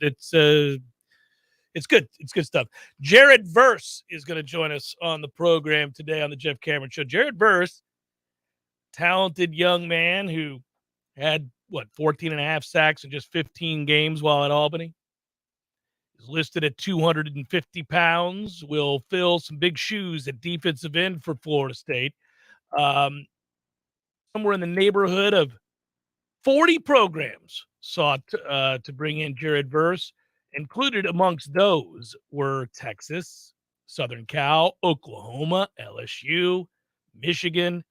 it's good. It's good stuff. Jared Verse is going to join us on the program today on the Jeff Cameron Show. Jared Verse, talented young man who had, 14 and a half sacks in just 15 games while at Albany. He's listed at 250 pounds, will fill some big shoes at defensive end for Florida State. Somewhere in the neighborhood of 40 programs sought to bring in Jared Verse. Included amongst those were Texas, Southern Cal, Oklahoma, LSU, Michigan,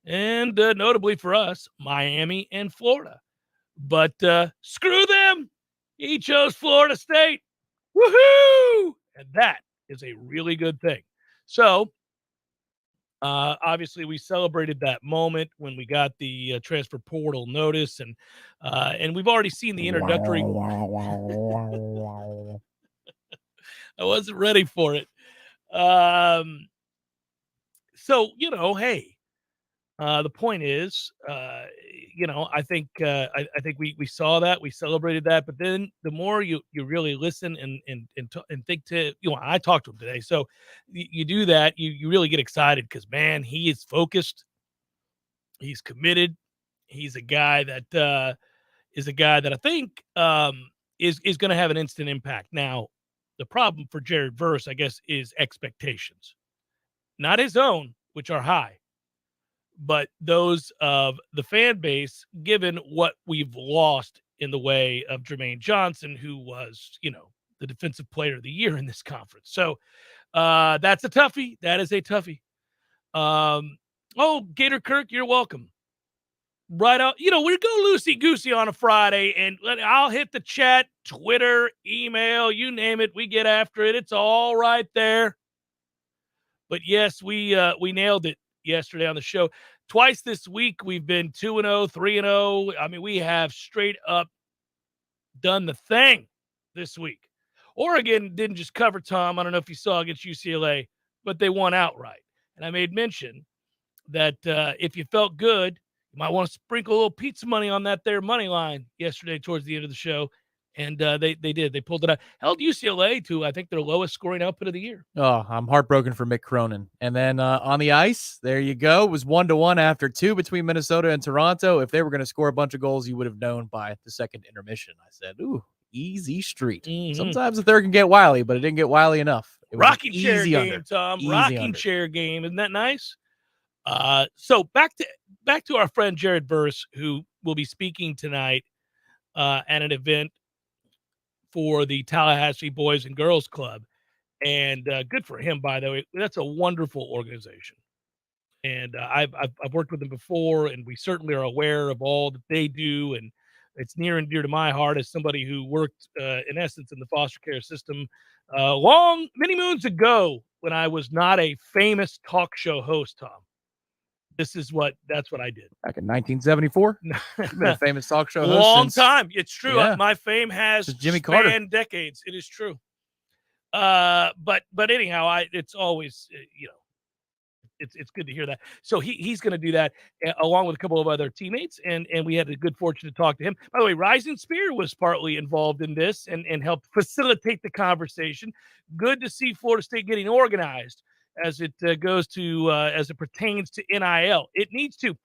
and notably for us, Miami and Florida. But screw them. He chose Florida State. Woohoo! And that is a really good thing. So, obviously, we celebrated that moment when we got the transfer portal notice, and we've already seen the introductory. I wasn't ready for it. So, hey, the point is, I think we saw that, we celebrated that, but then the more you really listen and think to, I talked to him today, so you do that, you really get excited because, man, he is focused, he's committed, he's a guy that I think is going to have an instant impact. Now, the problem for Jared Verse, I guess, is expectations, not his own, which are high, but those of the fan base, given what we've lost in the way of Jermaine Johnson, who was, the defensive player of the year in this conference. So that's a toughie. That is a toughie. Gator Kirk, you're welcome. Right out, we go loosey-goosey on a Friday, and I'll hit the chat, Twitter, email, you name it. We get after it. It's all right there. But yes, we nailed it yesterday on the show. Twice this week, we've been 2-0, 3-0. I mean, we have straight up done the thing this week. Oregon didn't just cover, Tom. I don't know if you saw against UCLA, but they won outright. And I made mention that if you felt good, you might want to sprinkle a little pizza money on that there money line yesterday towards the end of the show. And they did. They pulled it out. Held UCLA to, I think, their lowest scoring output of the year. Oh, I'm heartbroken for Mick Cronin. And then on the ice, there you go. It was 1-1 after 2 between Minnesota and Toronto. If they were going to score a bunch of goals, you would have known by the second intermission. I said, ooh, easy street. Mm-hmm. Sometimes the third can get wily, but it didn't get wily enough. It was rocking chair game, under. Tom. Easy rocking under. Chair game. Isn't that nice? So back to our friend Jared Verse, who will be speaking tonight at an event for the Tallahassee Boys and Girls Club. And good for him, by the way. That's a wonderful organization. And I've worked with them before, and we certainly are aware of all that they do. And it's near and dear to my heart as somebody who worked, in essence, in the foster care system many moons ago when I was not a famous talk show host, Tom. That's what I did. Back in 1974? You've been a famous talk show host. Long time. It's true. Yeah. My fame has Jimmy Carter. Decades. It is true. But anyhow, it's always, it's good to hear that. So he's going to do that along with a couple of other teammates. And we had the good fortune to talk to him. By the way, Rising Spear was partly involved in this and helped facilitate the conversation. Good to see Florida State getting organized as it goes to, as it pertains to NIL. It needs to,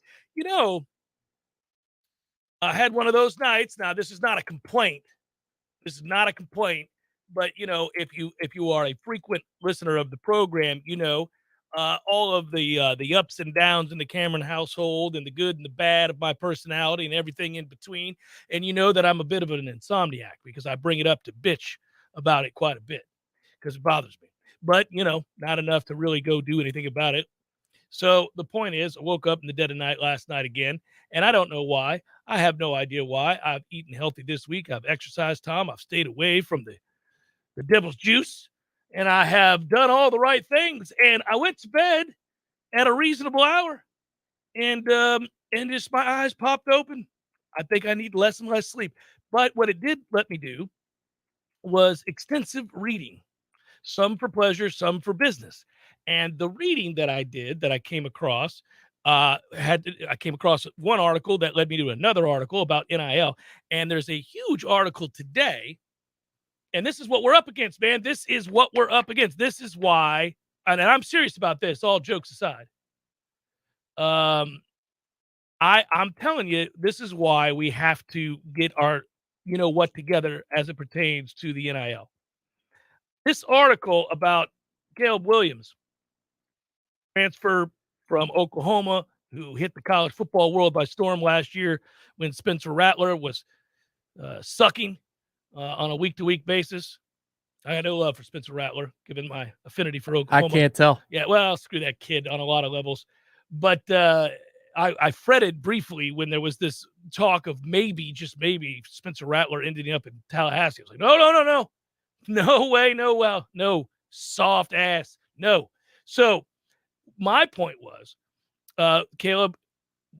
I had one of those nights. Now, this is not a complaint. But, if you are a frequent listener of the program, all of the ups and downs in the Cameron household and the good and the bad of my personality and everything in between. And you know that I'm a bit of an insomniac because I bring it up to bitch about it quite a bit because it bothers me. But, not enough to really go do anything about it. So the point is, I woke up in the dead of night last night again, and I don't know why. I have no idea why. I've eaten healthy this week. I've exercised, Tom. I've stayed away from the devil's juice, and I have done all the right things. And I went to bed at a reasonable hour, and just my eyes popped open. I think I need less and less sleep. But what it did let me do was extensive reading. Some for pleasure, some for business. And the reading that I did, that I came across, I came across one article that led me to another article about NIL. And there's a huge article today And this is what we're up against, man. This is what we're up against. This is why, and I'm serious about this, all jokes aside. I'm telling you, this is why we have to get our, what together as it pertains to the NIL. This article about Gail Williams, transfer from Oklahoma, who hit the college football world by storm last year when Spencer Rattler was sucking on a week-to-week basis. I had no love for Spencer Rattler, given my affinity for Oklahoma. I can't tell. Yeah, well, screw that kid on a lot of levels. But I fretted briefly when there was this talk of maybe, just maybe, Spencer Rattler ending up in Tallahassee. I was like, no. No way, no. Soft ass, no. So my point was, Caleb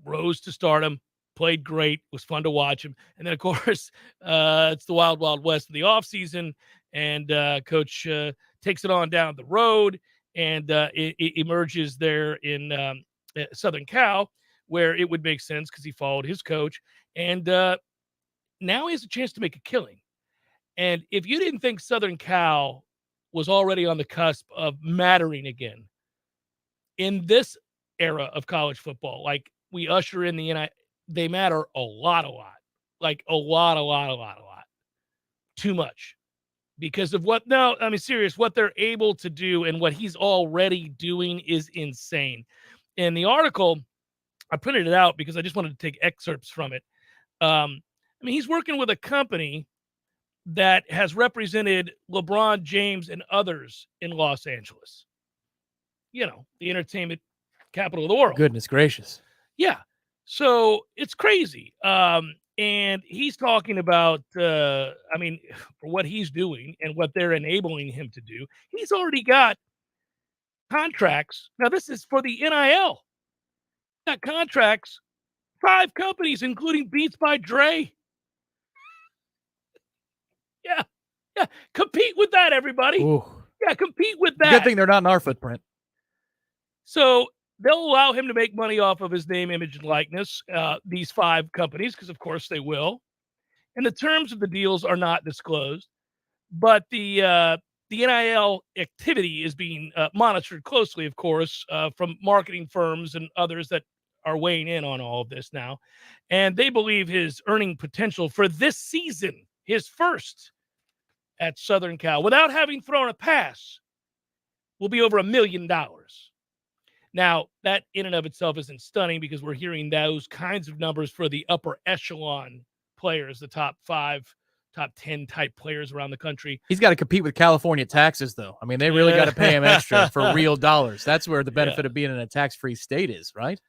rose to stardom, played great, was fun to watch him. And then, of course, it's the wild, wild west of the offseason, and Coach takes it on down the road, and it emerges there in Southern Cal, where it would make sense because he followed his coach. And now he has a chance to make a killing. And if you didn't think Southern Cal was already on the cusp of mattering again in this era of college football, like we usher in the NIL, they matter a lot. Like a lot. Too much. Because of what, no, I mean, serious, what they're able to do and what he's already doing is insane. In the article, I printed it out because I just wanted to take excerpts from it. I mean, he's working with a company that has represented LeBron James and others in Los Angeles. The entertainment capital of the world. Goodness gracious. Yeah. So it's crazy. And he's talking about, for what he's doing and what they're enabling him to do, he's already got contracts. Now, this is for the NIL. Got contracts, 5 companies, including Beats by Dre. Yeah. Compete with that, everybody. Ooh. Yeah, compete with that. Good thing they're not in our footprint. So they'll allow him to make money off of his name, image, and likeness, these 5 companies, because of course they will. And the terms of the deals are not disclosed. But the NIL activity is being monitored closely, of course, from marketing firms and others that are weighing in on all of this now. And they believe his earning potential for this season, his first at Southern Cal, without having thrown a pass, will be over $1 million. Now, that in and of itself isn't stunning because we're hearing those kinds of numbers for the upper echelon players, the top 5, top 10 type players around the country. He's got to compete with California taxes, though. I mean, they really got to pay him extra for real dollars. That's where the benefit of being in a tax-free state is, right?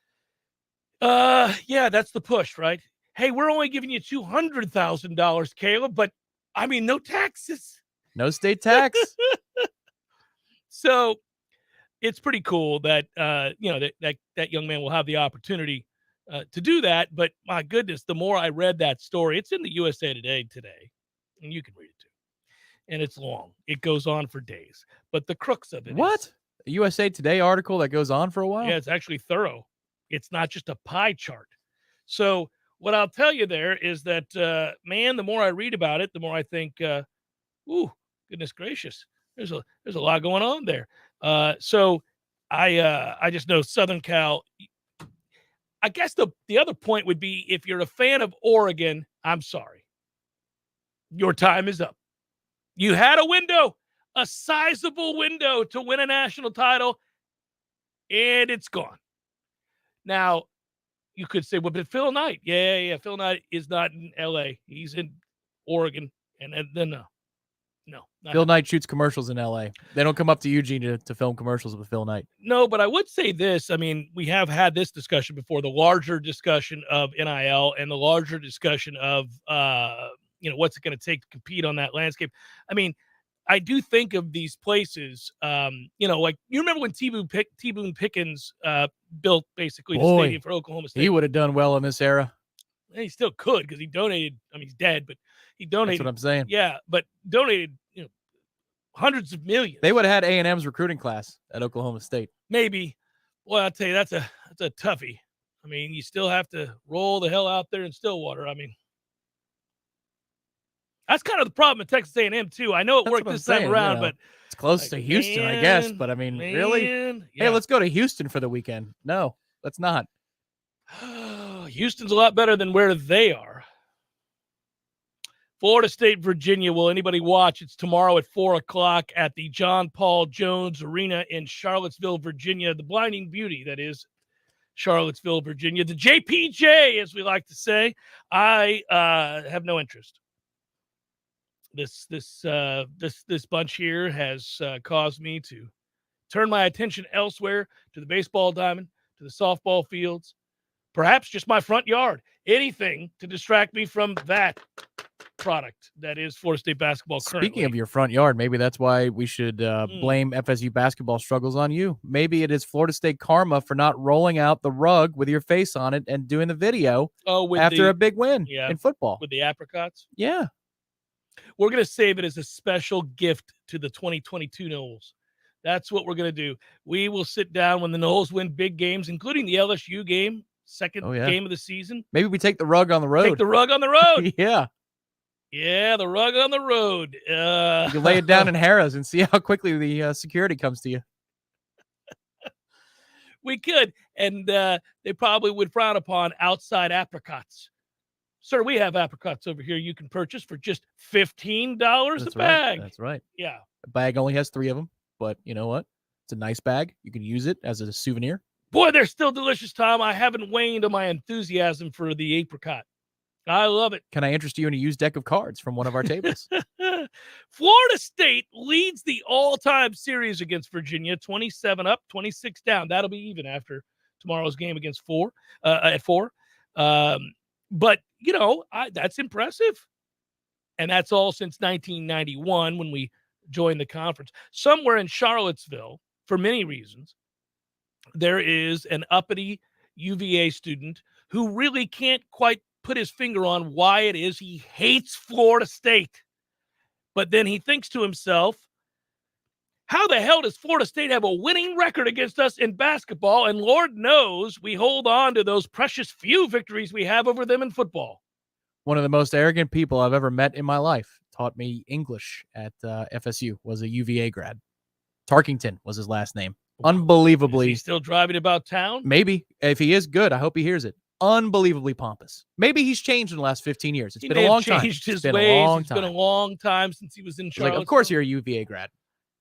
Yeah, that's the push, right? Hey, we're only giving you $200,000, Caleb, but I mean, no taxes. No state tax. So it's pretty cool that, that young man will have the opportunity to do that. But my goodness, the more I read that story, it's in the USA Today today, and you can read it too. And it's long. It goes on for days. But the crux of it is a USA Today article that goes on for a while? Yeah, it's actually thorough. It's not just a pie chart. So what I'll tell you there is that, man, the more I read about it, the more I think, goodness gracious, there's a lot going on there. So I just know Southern Cal. I guess the other point would be if you're a fan of Oregon, I'm sorry. Your time is up. You had a window, a sizable window to win a national title, and it's gone. Now, you could say, well, but Phil Knight. Yeah. Phil Knight is not in L.A. He's in Oregon. And then no. Phil Knight shoots commercials in L.A. They don't come up to Eugene to film commercials with Phil Knight. No, but I would say this. I mean, we have had this discussion before, the larger discussion of NIL and the larger discussion of, what's it going to take to compete on that landscape. I mean, I do think of these places, like you remember when T. Boone Pickens built basically the stadium for Oklahoma State. He would have done well in this era. And he still could because he donated. I mean, he's dead, but he donated. That's what I'm saying. Yeah, but donated, hundreds of millions. They would have had A&M's recruiting class at Oklahoma State. Maybe. Well, I'll tell you, that's a toughie. I mean, you still have to roll the hell out there in Stillwater. I mean, That's kind of the problem at Texas A&M too. I know it That's worked what I'm this time saying, around, you know. but It's close like, to Houston, I guess. But I mean, really? yeah. Hey, let's go to Houston for the weekend. No, let's not. Houston's a lot better than where they are. Florida State, Virginia. Will anybody watch? It's tomorrow at 4:00 at the John Paul Jones Arena in Charlottesville, Virginia. The blinding beauty that is Charlottesville, Virginia. The JPJ, as we like to say. I have no interest. This bunch here has caused me to turn my attention elsewhere, to the baseball diamond, to the softball fields, perhaps just my front yard. Anything to distract me from that product that is Florida State basketball currently. Speaking of your front yard, maybe that's why we should blame FSU basketball struggles on you. Maybe it is Florida State karma for not rolling out the rug with your face on it and doing the video after a big win in football. With the apricots? Yeah. We're going to save it as a special gift to the 2022 Noles. That's what we're going to do. We will sit down when the Noles win big games, including the LSU game, second game of the season. Maybe we take the rug on the road. Take the rug on the road. Yeah. Yeah, the rug on the road. You can lay it down in Harrah's and see how quickly the security comes to you. We could, and they probably would frown upon outside apricots. Sir, we have apricots over here you can purchase for just $15 a bag. That's right. Yeah. The bag only has 3 of them, but you know what? It's a nice bag. You can use it as a souvenir. Boy, they're still delicious, Tom. I haven't waned on my enthusiasm for the apricot. I love it. Can I interest you in a used deck of cards from one of our tables? Florida State leads the all-time series against Virginia, 27 up, 26 down. That'll be even after tomorrow's game against at 4. But, you know, that's impressive. And that's all since 1991 when we joined the conference. Somewhere in Charlottesville, for many reasons, there is an uppity UVA student who really can't quite put his finger on why it is he hates Florida State. But then he thinks to himself, how the hell does Florida State have a winning record against us in basketball? And Lord knows we hold on to those precious few victories we have over them in football. One of the most arrogant people I've ever met in my life taught me English at FSU, was a UVA grad. Tarkington was his last name. Unbelievably. Is he still driving about town? Maybe. If he is, good. I hope he hears it. Unbelievably pompous. Maybe he's changed in the last 15 years. It's been a long time. It's been a long time since he was in Charlotte. Like, of course you're a UVA grad.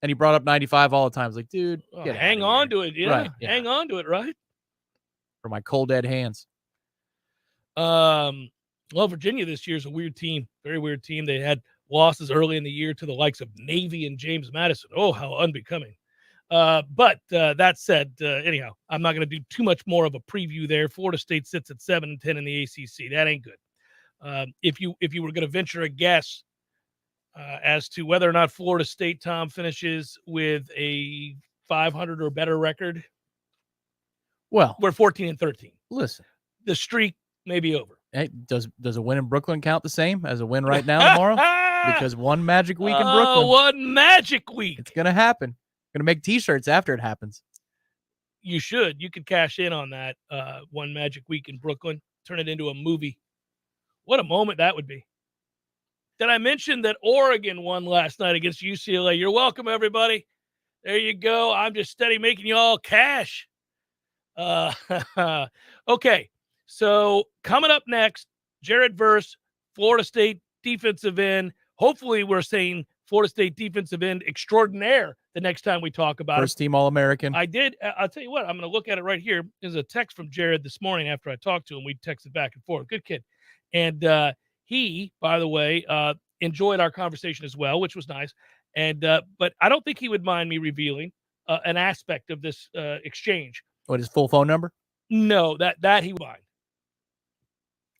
And he brought up 95 all the time. I was like, dude, hang on to it. Yeah. Right, yeah. Hang on to it, right? For my cold, dead hands. Well, Virginia this year is a weird team. Very weird team. They had losses early in the year to the likes of Navy and James Madison. Oh, how unbecoming. But that said, anyhow, I'm not going to do too much more of a preview there. Florida State sits at 7-10 in the ACC. That ain't good. If you were going to venture a guess as to whether or not Florida State, Tom, finishes with a 500 or better record, well, we're 14-13. Listen, the streak may be over. Hey, does a win in Brooklyn count the same as a win right now tomorrow? Because one magic week in Brooklyn. One magic week. It's going to happen. Going to make T-shirts after it happens. You should. You could cash in on that one magic week in Brooklyn. Turn it into a movie. What a moment that would be. Did I mention that Oregon won last night against UCLA? You're welcome, everybody. There you go. I'm just steady making you all cash. Okay. So coming up next, Jared Verse, Florida State defensive end. Hopefully we're saying Florida State defensive end extraordinaire the next time we talk about First team All-American. I did. I'll tell you what, I'm going to look at it right here. There's a text from Jared this morning after I talked to him. We texted back and forth. Good kid. And he, by the way, enjoyed our conversation as well, which was nice. And but I don't think he would mind me revealing an aspect of this exchange. What, his full phone number? No, that he would mind.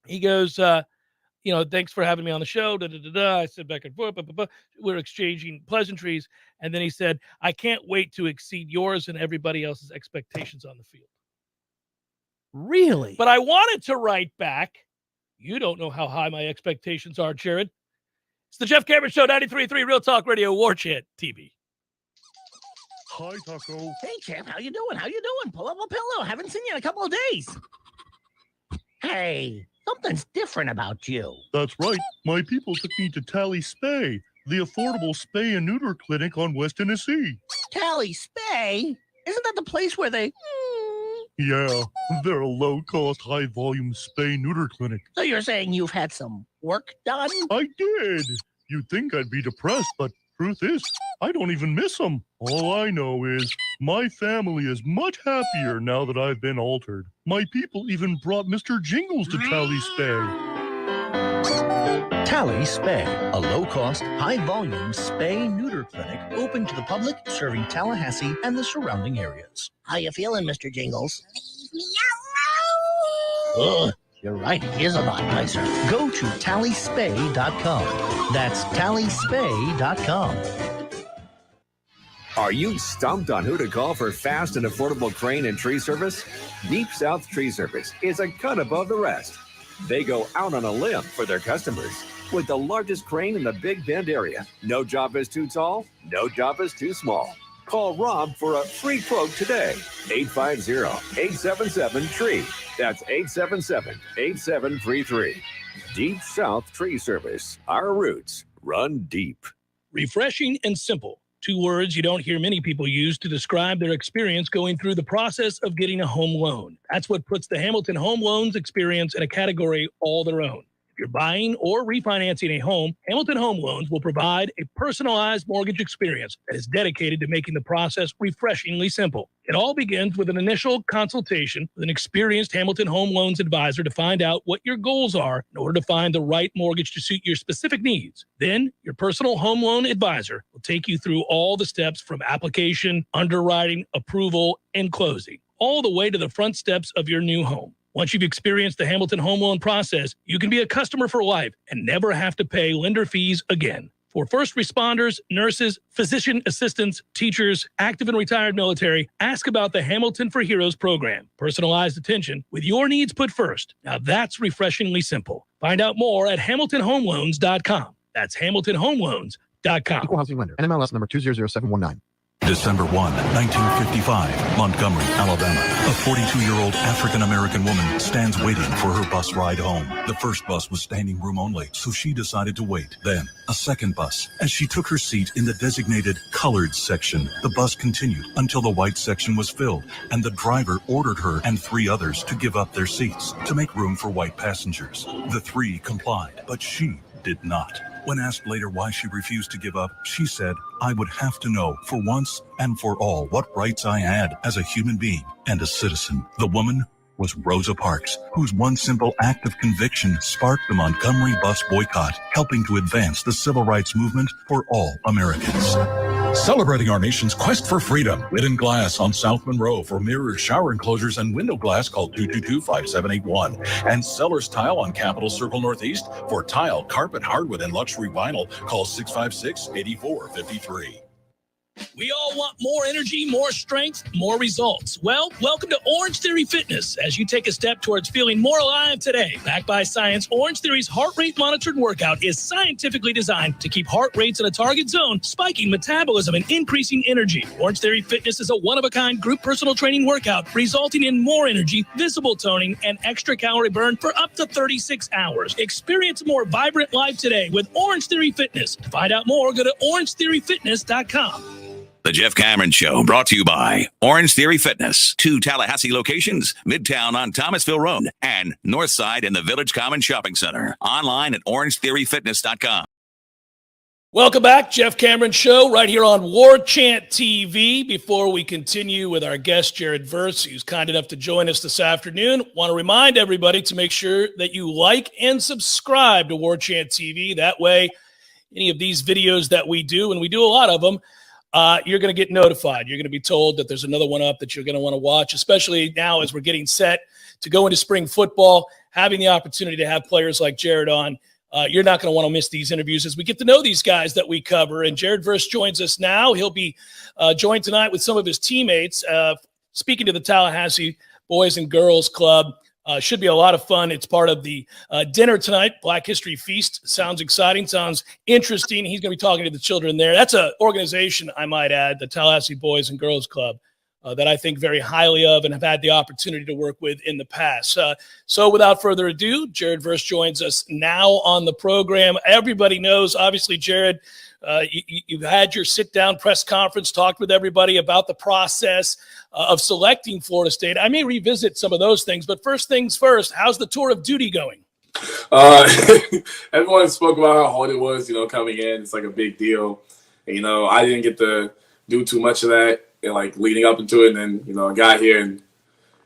He goes, thanks for having me on the show. I said back and forth. We're exchanging pleasantries. And then he said, I can't wait to exceed yours and everybody else's expectations on the field. Really? But I wanted to write back, you don't know how high my expectations are, Jared. It's the Jeff Cameron Show, 93.3 Real Talk Radio, Warchant TV. Hi, Taco. Hey, Jeff, how you doing? Pull up a pillow. Haven't seen you in a couple of days. Hey, Something's different about you. That's right. My people took me to Tally Spay, the affordable spay and neuter clinic on West Tennessee. Tally Spay? Isn't that the place where they... Yeah, they're a low-cost, high-volume spay-neuter clinic. So you're saying you've had some work done? I did. You'd think I'd be depressed, but truth is, I don't even miss them. All I know is my family is much happier now that I've been altered. My people even brought Mr. Jingles to Tally Spay. Tally Spay, a low-cost, high-volume spay-neuter clinic open to the public, serving Tallahassee and the surrounding areas. How you feeling, Mr. Jingles? Leave me alone! Ugh, you're right, it is a lot nicer. Go to tallyspay.com. That's tallyspay.com. Are you stumped on who to call for fast and affordable crane and tree service? Deep South Tree Service is a cut above the rest. They go out on a limb for their customers. With the largest crane in the Big Bend area, no job is too tall, no job is too small. Call Rob for a free quote today. 850-877-TREE. That's 877-8733. Deep South Tree Service. Our roots run deep. Refreshing and simple. 2 words you don't hear many people use to describe their experience going through the process of getting a home loan. That's what puts the Hamilton Home Loans experience in a category all their own. If you're buying or refinancing a home, Hamilton Home Loans will provide a personalized mortgage experience that is dedicated to making the process refreshingly simple. It all begins with an initial consultation with an experienced Hamilton Home Loans advisor to find out what your goals are in order to find the right mortgage to suit your specific needs. Then, your personal home loan advisor will take you through all the steps from application, underwriting, approval, and closing, all the way to the front steps of your new home. Once you've experienced the Hamilton Home Loan process, you can be a customer for life and never have to pay lender fees again. For first responders, nurses, physician assistants, teachers, active and retired military, ask about the Hamilton for Heroes program. Personalized attention with your needs put first. Now that's refreshingly simple. Find out more at hamiltonhomeloans.com. That's hamiltonhomeloans.com. Equal housing lender. NMLS number 200719. December 1, 1955, Montgomery, Alabama. A 42-year-old African-American woman stands waiting for her bus ride home. The first bus was standing room only, so she decided to wait. Then, a second bus. As she took her seat in the designated colored section, the bus continued until the white section was filled, and the driver ordered her and 3 others to give up their seats to make room for white passengers. The 3 complied, but she did not. When asked later why she refused to give up, she said, "I would have to know for once and for all what rights I had as a human being and a citizen." The woman was Rosa Parks, whose one simple act of conviction sparked the Montgomery bus boycott, helping to advance the civil rights movement for all Americans. Celebrating our nation's quest for freedom. Lid & Glass on South Monroe for mirrors, shower enclosures, and window glass, call 222-5781. And Sellers Tile on Capitol Circle Northeast for tile, carpet, hardwood, and luxury vinyl, call 656-8453. We all want more energy, more strength, more results. Well, welcome to Orange Theory Fitness as you take a step towards feeling more alive today. Backed by science, Orange Theory's heart rate monitored workout is scientifically designed to keep heart rates in a target zone, spiking metabolism and increasing energy. Orange Theory Fitness is a one-of-a-kind group personal training workout resulting in more energy, visible toning, and extra calorie burn for up to 36 hours. Experience a more vibrant life today with Orange Theory Fitness. To find out more, go to orangetheoryfitness.com. The Jeff Cameron Show, brought to you by Orange Theory Fitness. 2 Tallahassee locations, Midtown on Thomasville Road and Northside in the Village Common Shopping Center. Online at orangetheoryfitness.com. Welcome back, Jeff Cameron Show, right here on Warchant TV. Before we continue with our guest, Jared Verse, who's kind enough to join us this afternoon, want to remind everybody to make sure that you like and subscribe to Warchant TV. That way, any of these videos that we do, and we do a lot of them, you're going to get notified. You're going to be told that there's another one up that you're going to want to watch, especially now as we're getting set to go into spring football, having the opportunity to have players like Jared on. You're not going to want to miss these interviews as we get to know these guys that we cover. And Jared Verse joins us now. He'll be joined tonight with some of his teammates, speaking to the Tallahassee Boys and Girls Club. Should be a lot of fun. It's part of the dinner tonight, Black History Feast. Sounds exciting. Sounds interesting. He's going to be talking to the children there. That's an organization, I might add, the Tallahassee Boys and Girls Club. that I think very highly of and have had the opportunity to work with in the past. So without further ado, Jared Verse joins us now on the program. Everybody knows, obviously, Jared, you've had your sit-down press conference, talked with everybody about the process of selecting Florida State. I may revisit some of those things, but first things first, how's the tour of duty going? Everyone spoke about how hard it was, coming in. It's like a big deal. And, I didn't get to do too much of that, and like leading up into it. And then, I got here, and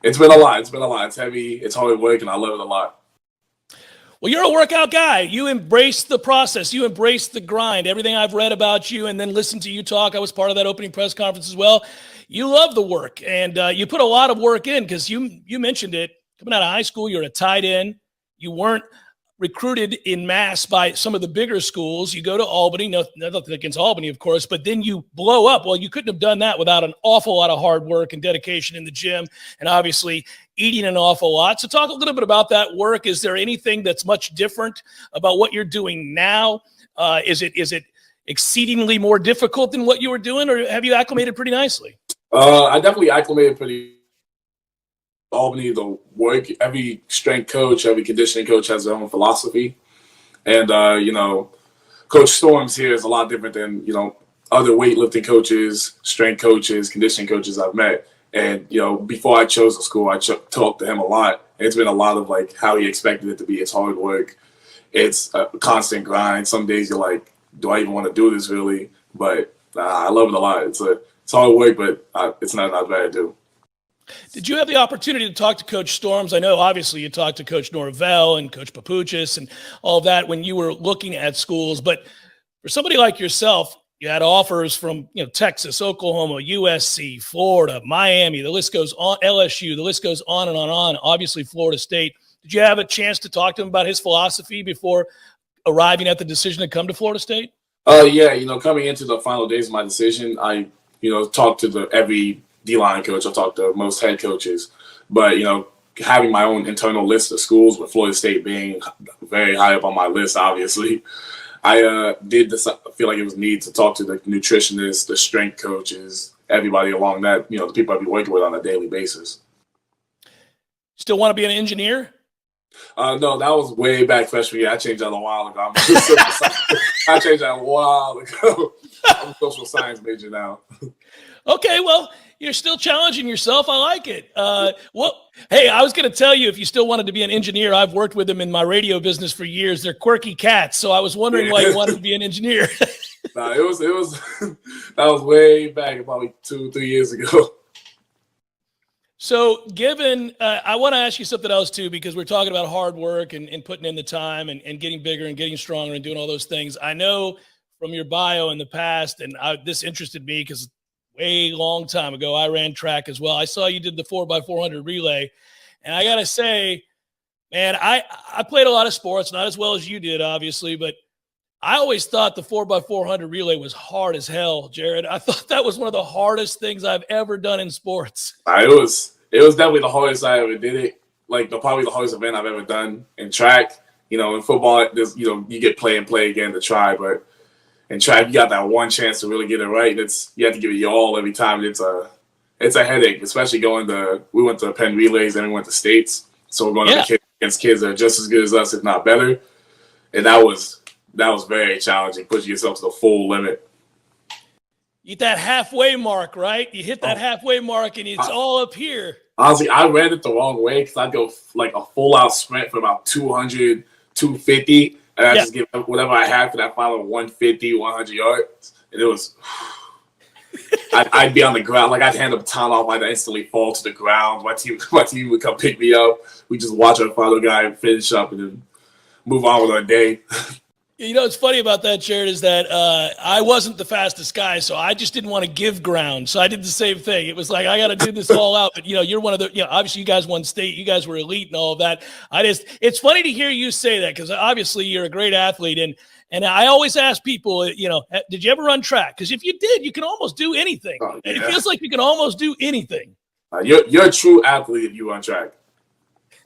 it's been a lot. It's heavy. It's hard work, and I love it a lot. Well, you're a workout guy. You embrace the process. You embrace the grind. Everything I've read about you and then listened to you talk, I was part of that opening press conference as well. You love the work, and you put a lot of work in because you mentioned it. Coming out of high school, you're a tight end. You weren't recruited in mass by some of the bigger schools. You go to Albany, nothing against Albany, of course, but then you blow up. Well, you couldn't have done that without an awful lot of hard work and dedication in the gym, and obviously eating an awful lot. So talk a little bit about that work. Is there anything that's much different about what you're doing now? Is it exceedingly more difficult than what you were doing, or have you acclimated pretty nicely? I definitely acclimated pretty. Albany, the work, every strength coach, every conditioning coach has their own philosophy. And, Coach Storms here is a lot different than, other weightlifting coaches, strength coaches, conditioning coaches I've met. And, before I chose the school, I talked to him a lot. It's been a lot of like how he expected it to be. It's hard work. It's a constant grind. Some days you're like, do I even want to do this really? But I love it a lot. It's hard work, but it's not bad to do. Did you have the opportunity to talk to Coach Storms? I know, obviously, you talked to Coach Norvell and Coach Papuchis and all of that when you were looking at schools. But for somebody like yourself, you had offers from Texas, Oklahoma, USC, Florida, Miami. The list goes on. LSU. The list goes on and on and on. Obviously, Florida State. Did you have a chance to talk to him about his philosophy before arriving at the decision to come to Florida State? Yeah. Coming into the final days of my decision, I talked to every D-line coach. I talked to most head coaches, but having my own internal list of schools, with Florida State being very high up on my list, obviously, I feel like it was need to talk to the nutritionists, the strength coaches, everybody along that, the people I'd be working with on a daily basis. Still want to be an engineer? No, that was way back freshman year. I changed that a while ago. I changed that a while ago. I'm a social science major now. Okay, well, you're still challenging yourself. I like it. Hey, I was going to tell you, if you still wanted to be an engineer, I've worked with them in my radio business for years. They're quirky cats, so I was wondering why you wanted to be an engineer. Nah, it was that was way back, probably 2-3 years ago. So I want to ask you something else too, because we're talking about hard work and putting in the time and getting bigger and getting stronger and doing all those things. I know from your bio in the past, and this interested me because way long time ago, I ran track as well. I saw you did the 4x400 relay. And I got to say, man, I played a lot of sports, not as well as you did, obviously, but I always thought the 4x400 relay was hard as hell, Jared. I thought that was one of the hardest things I've ever done in sports. It was definitely the hardest I ever did it. Like probably the hardest event I've ever done in track. In football, there's, you get play again to try, but in track, you got that one chance to really get it right. You have to give it your all every time. It's a headache, especially we went to Penn Relays and we went to states. So we're going against kids that are just as good as us, if not better. And that was very challenging, pushing yourself to the full limit. You hit that halfway mark, right? You hit that halfway mark and it's all up here. Honestly, I ran it the wrong way because I'd go like a full-out sprint for about 200, 250. And I just give whatever I had for that final 150, 100 yards. And it was – I'd be on the ground. Like, I'd hand the baton off. I'd instantly fall to the ground. My team would come pick me up. We just watch our final guy finish up and then move on with our day. What's funny about that, Jared, is that I wasn't the fastest guy, so I just didn't want to give ground. So I did the same thing. It was like, I got to do this all out. But, you're one of the, obviously you guys won state. You guys were elite and all of that. It's funny to hear you say that because obviously you're a great athlete. And I always ask people, did you ever run track? Because if you did, you can almost do anything. Oh, yeah. It feels like you can almost do anything. You're a true athlete if you run track.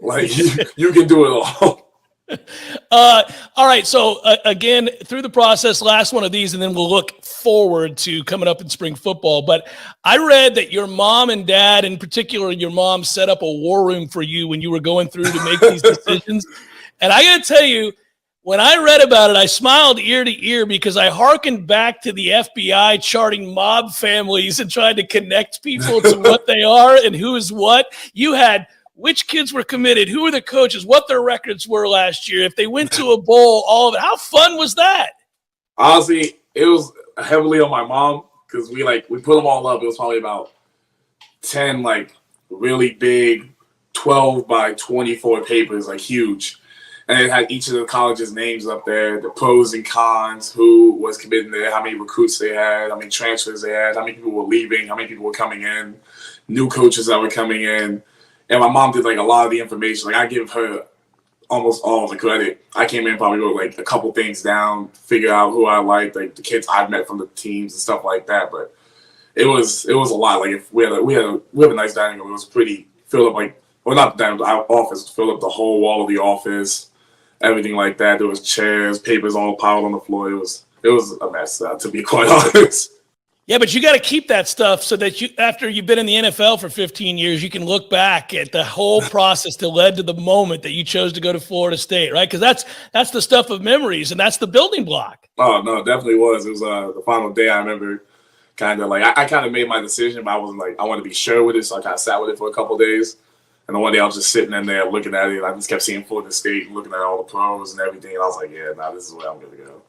Like, you can do it all. All right. So again, through the process, last one of these, and then we'll look forward to coming up in spring football. But I read that your mom and dad, in particular, your mom set up a war room for you when you were going through to make these decisions. And I got to tell you, when I read about it, I smiled ear to ear because I hearkened back to the FBI charting mob families and trying to connect people to what they are and who is what. You had which kids were committed, who were the coaches, what their records were last year, if they went to a bowl, all of it. How fun was that? Honestly, it was heavily on my mom because we put them all up. It was probably about 10 really big 12 by 24 papers, huge. And it had each of the colleges' names up there, the pros and cons, who was committed there, how many recruits they had, how many transfers they had, how many people were leaving, how many people were coming in, new coaches that were coming in. And my mom did a lot of the information. I give her almost all of the credit. I came in, probably wrote a couple things down, figure out who I liked, the kids I've met from the teams and stuff like that. But it was a lot. If we have a nice dining room. It was pretty filled up. Not the dining room, our office filled up the whole wall of the office, everything like that. There was chairs, papers all piled on the floor. It was a mess, to be quite honest. Yeah, but you got to keep that stuff so that after you've been in the NFL for 15 years, you can look back at the whole process that led to the moment that you chose to go to Florida State, right? Because that's the stuff of memories, and that's the building block. Oh, no, it definitely was. It was the final day. I remember I kind of made my decision, but I wasn't I want to be sure with it, so I kind of sat with it for a couple of days. And then one day I was just sitting in there looking at it, and I just kept seeing Florida State, looking at all the pros and everything, and I was like, yeah, this is where I'm going to go.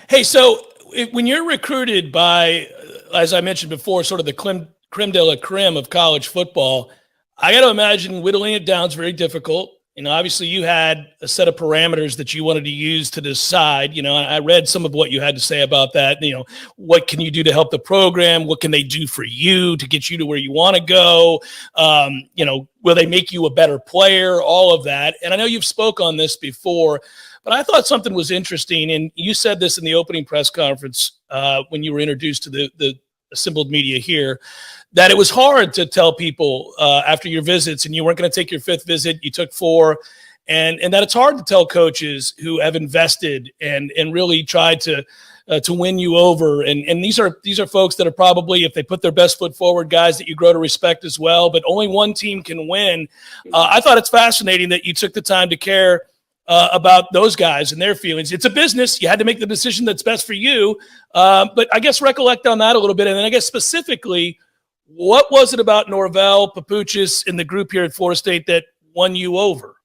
Hey, so when you're recruited by, as I mentioned before, sort of the creme de la creme of college football, I got to imagine whittling it down is very difficult. Obviously you had a set of parameters that you wanted to use to decide. I read some of what you had to say about that. What can you do to help the program? What can they do for you to get you to where you want to go? Will they make you a better player? All of that. And I know you've spoke on this before, but I thought something was interesting, and you said this in the opening press conference when you were introduced to the assembled media here, that it was hard to tell people after your visits, and you weren't going to take your fifth visit, you took 4, and that it's hard to tell coaches who have invested and really tried to win you over. And these are folks that are probably, if they put their best foot forward, guys that you grow to respect as well, but only one team can win. I thought it's fascinating that you took the time to care about those guys and their feelings. It's a business. You had to make the decision that's best for you. But I guess recollect on that a little bit. And then I guess specifically, what was it about Norvell, Papuchis, and the group here at Florida State that won you over?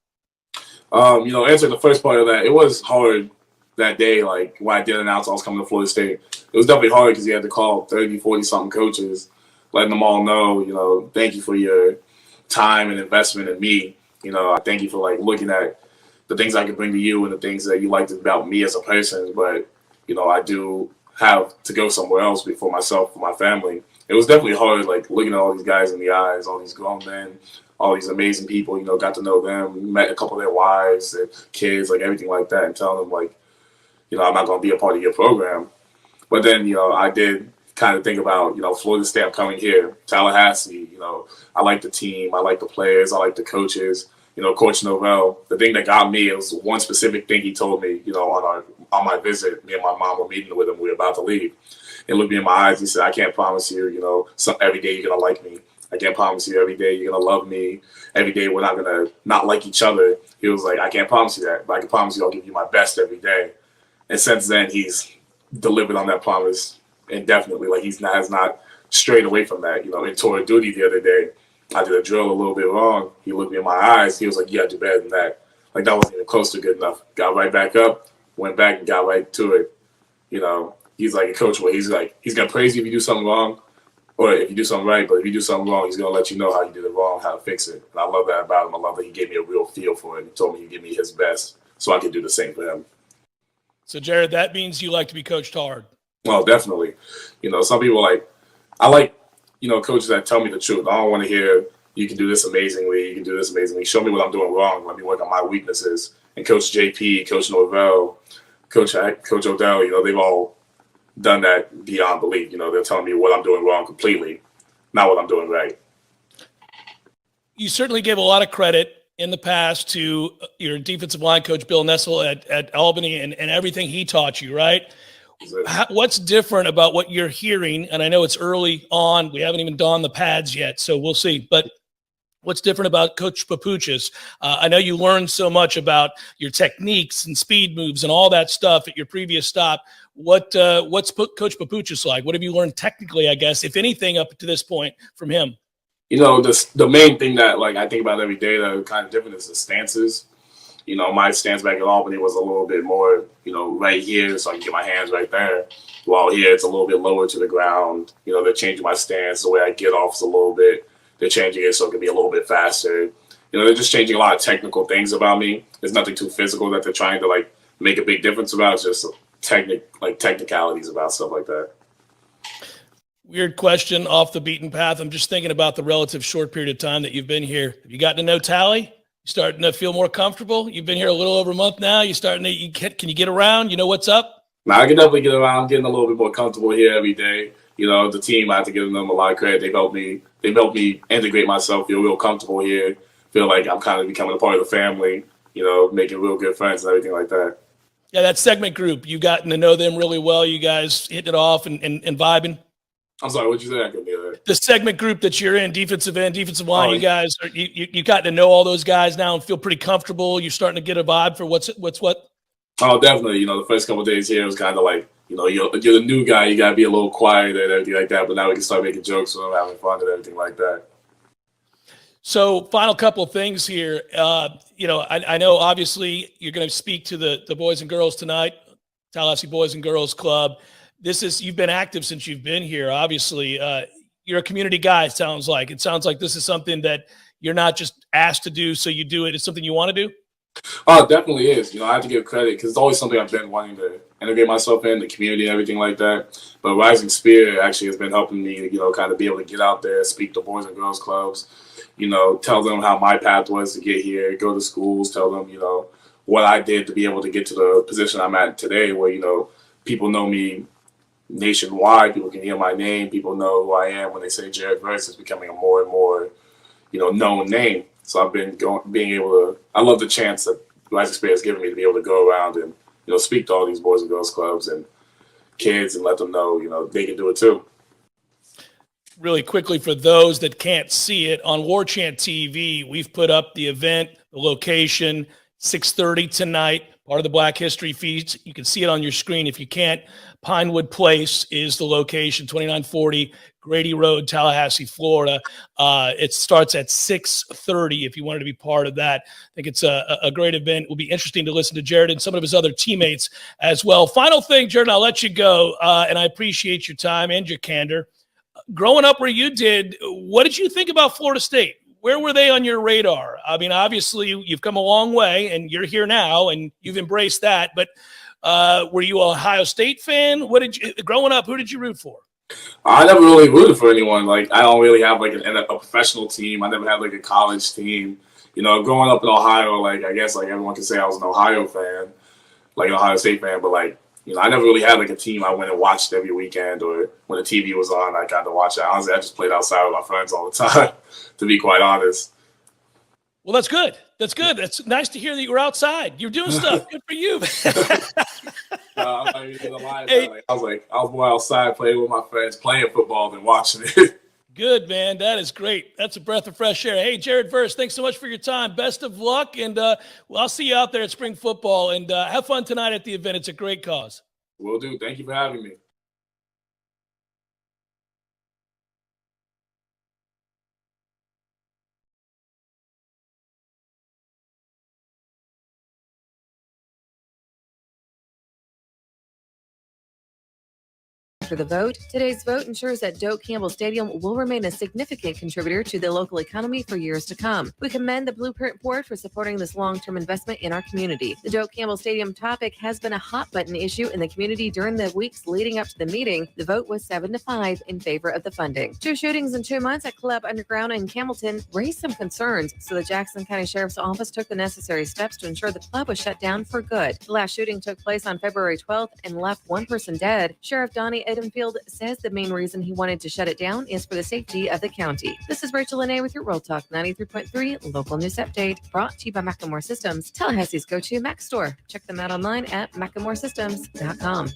Answering the first part of that, it was hard that day. When I did announce I was coming to Florida State, it was definitely hard because you had to call 30, 40-something coaches, letting them all know, thank you for your time and investment in me. I thank you for looking at the things I can bring to you and the things that you liked about me as a person. But, I do have to go somewhere else for myself, for my family. It was definitely hard, looking at all these guys in the eyes, all these grown men, all these amazing people, got to know them, met a couple of their wives, their kids, everything like that, and telling them, I'm not going to be a part of your program. But then, I did kind of think about, Florida State, I'm coming here, Tallahassee, I like the team, I like the players, I like the coaches. Coach Norvell, the thing that got me, it was one specific thing he told me, on my visit. Me and my mom were meeting with him. We were about to leave. And looked me in my eyes. He said, I can't promise you, every day you're going to like me. I can't promise you every day you're going to love me. Every day we're not going to not like each other. He was like, I can't promise you that, but I can promise you I'll give you my best every day. And since then, he's delivered on that promise indefinitely. Has not strayed away from that. In tour of duty the other day, I did a drill a little bit wrong. He looked me in my eyes. He was like, you got to do better than that. That wasn't even close to good enough. Got right back up, went back and got right to it. He's like a coach where he's going to praise you if you do something wrong or if you do something right. But if you do something wrong, he's going to let you know how you did it wrong, how to fix it. And I love that about him. I love that he gave me a real feel for it. He told me he'd give me his best so I could do the same for him. So, Jared, that means you like to be coached hard. Well, definitely. Some people I like, coaches that tell me the truth. I don't want to hear you can do this amazingly, you can do this amazingly. Show me what I'm doing wrong. Let me work on my weaknesses. And Coach JP, Coach Norvell, Coach Odell, they've all done that beyond belief. They're telling me what I'm doing wrong completely, not what I'm doing right. You certainly gave a lot of credit in the past to your defensive line coach, Bill Nessel at Albany and everything he taught you, right? What's different about what you're hearing? And I know it's early on. We haven't even donned the pads yet, so we'll see. But what's different about Coach Papuchis? I know you learned so much about your techniques and speed moves and all that stuff at your previous stop. What's Coach Papuchis like? What have you learned technically, I guess, if anything, up to this point from him? The main thing that I think about every day that is kind of different is the stances. My stance back at Albany was a little bit more, right here, so I can get my hands right there. While here, it's a little bit lower to the ground. They're changing my stance. The way I get off is a little bit. They're changing it so it can be a little bit faster. They're just changing a lot of technical things about me. There's nothing too physical that they're trying to make a big difference about. It's just technicalities about stuff like that. Weird question off the beaten path. I'm just thinking about the relative short period of time that you've been here. Have you gotten to know Tally? You starting to feel more comfortable? You've been here a little over a month now. Can you get around? You know what's up? I can definitely get around. I'm getting a little bit more comfortable here every day. The team, I have to give them a lot of credit. They've helped me integrate myself, feel real comfortable here, feel like I'm kind of becoming a part of the family, making real good friends and everything like that. Yeah, that segment group, you gotten to know them really well. You guys hitting it off and vibing. I'm sorry, what'd you say? I couldn't hear that. The segment group that you're in, defensive end, defensive line, you guys, you got to know all those guys now and feel pretty comfortable. You're starting to get a vibe for what's what. Oh, definitely. The first couple of days here was kind of like, you're the new guy. You got to be a little quiet and everything like that. But now we can start making jokes when I'm having fun and everything like that. So final couple of things here. I know obviously you're going to speak to the boys and girls tonight, Tallahassee Boys and Girls Club. You've been active since you've been here. Obviously, you're a community guy. It sounds like this is something that you're not just asked to do, so you do it. It's something you want to do. Oh, it definitely is. I have to give credit because it's always something I've been wanting to integrate myself in the community and everything like that. But Rising Spear actually has been helping me, kind of be able to get out there, speak to boys and girls clubs, tell them how my path was to get here, go to schools, tell them, what I did to be able to get to the position I'm at today where, people know me nationwide. People can hear my name. People know who I am when they say Jared Verse. Is becoming a more and more, known name. So I've been I love the chance that Rising Spear has given me to be able to go around and, speak to all these boys and girls clubs and kids and let them know, they can do it too. Really quickly, for those that can't see it, on Warchant TV, we've put up the event, the location, 6:30 tonight, part of the Black History Feast. You can see it on your screen. If you can't, Pinewood Place is the location, 2940 Grady Road, Tallahassee, Florida. It starts at 6:30 if you wanted to be part of that. I think it's a great event. It will be interesting to listen to Jared and some of his other teammates as well. Final thing, Jared, I'll let you go, and I appreciate your time and your candor. Growing up where you did, what did you think about Florida State? Where were they on your radar? I mean, obviously, you've come a long way, and you're here now, and you've embraced that. But were you an Ohio State fan? Growing up, who did you root for? I never really rooted for anyone. I don't really have a professional team. I never had a college team. Growing up in Ohio, I guess everyone can say I was an Ohio fan, an Ohio State fan. But I never really had a team I went and watched every weekend, or when the TV was on, I got to watch it. Honestly, I just played outside with my friends all the time, to be quite honest. Well, that's good. That's good. That's nice to hear that you were outside. You're doing stuff. Good for you. I was more outside playing with my friends, playing football than watching it. Good, man. That is great. That's a breath of fresh air. Hey, Jared Verse, thanks so much for your time. Best of luck, and I'll see you out there at spring football, and have fun tonight at the event. It's a great cause. Will do. Thank you for having me. After the vote, today's vote ensures that Doak Campbell Stadium will remain a significant contributor to the local economy for years to come. We commend the Blueprint Board for supporting this long-term investment in our community. The Doak Campbell Stadium topic has been a hot-button issue in the community during the weeks leading up to the meeting. The vote was 7-5 in favor of the funding. 2 shootings in 2 months at Club Underground in Campbellton raised some concerns, so the Jackson County Sheriff's Office took the necessary steps to ensure the club was shut down for good. The last shooting took place on February 12th and left 1 person dead. Sheriff Donnie Edenfield says the main reason he wanted to shut it down is for the safety of the county. This is Rachel Lene with your Real Talk 93.3 local news update, brought to you by Macklemore Systems, Tallahassee's go-to Mac store. Check them out online at MacklemoreSystems.com.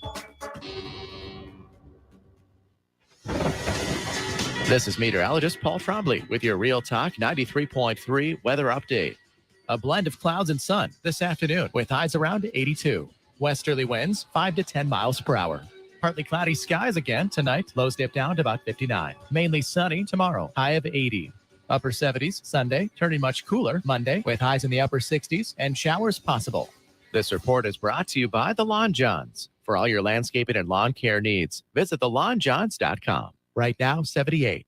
This is meteorologist Paul Trombley with your Real Talk 93.3 weather update. A blend of clouds and sun this afternoon with highs around 82. Westerly winds 5 to 10 miles per hour. Partly cloudy skies again tonight. Lows dip down to about 59. Mainly sunny tomorrow. High of 80. Upper 70s Sunday, turning much cooler Monday with highs in the upper 60s and showers possible. This report is brought to you by the Lawn Johns. For all your landscaping and lawn care needs, visit thelawnjohns.com. Right now, 78.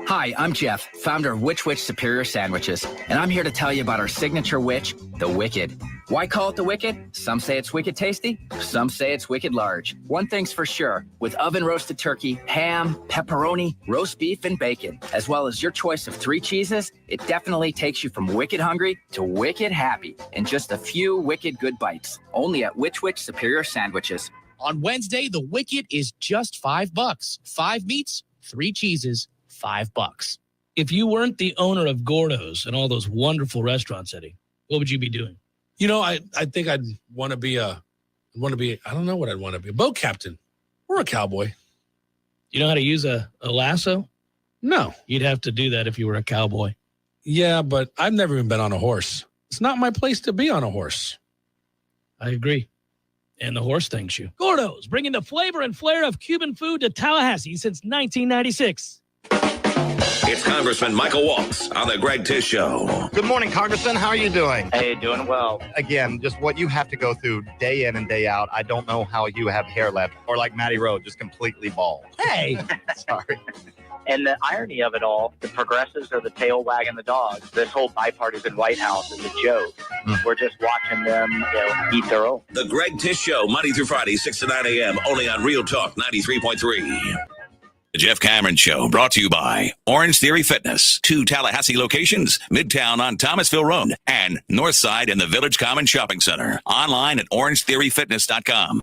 Hi, I'm Jeff, founder of Which Superior Sandwiches, and I'm here to tell you about our signature witch, the Wicked. Why call it the Wicked? Some say it's wicked tasty, some say it's wicked large. One thing's for sure, with oven-roasted turkey, ham, pepperoni, roast beef, and bacon, as well as your choice of 3 cheeses, it definitely takes you from wicked hungry to wicked happy in just a few wicked good bites. Only at Which Superior Sandwiches. On Wednesday, the Wicked is just $5. 5 meats, 3 cheeses, $5. If you weren't the owner of Gordo's and all those wonderful restaurants, Eddie, what would you be doing? You know, I think I'd want to be I don't know what I'd want to be, a boat captain or a cowboy. You know how to use a lasso? No. You'd have to do that if you were a cowboy. Yeah, but I've never even been on a horse. It's not my place to be on a horse. I agree. And the horse thanks you. Gordo's, bringing the flavor and flair of Cuban food to Tallahassee since 1996. It's Congressman Michael Waltz on the Greg Tish Show. Good morning, Congressman. How are you doing? Hey, doing well. Again, just what you have to go through day in and day out. I don't know how you have hair left, or like Matty Rowe, just completely bald. Hey, sorry. And the irony of it all, the progressives are the tail wagging the dog. This whole bipartisan White House is a joke. We're just watching them, eat their own. The Greg Tish Show, Monday through Friday, 6 to 9 a.m., only on Real Talk 93.3. The Jeff Cameron Show, brought to you by Orange Theory Fitness. 2 Tallahassee locations, Midtown on Thomasville Road and Northside in the Village Common Shopping Center. Online at orangetheoryfitness.com.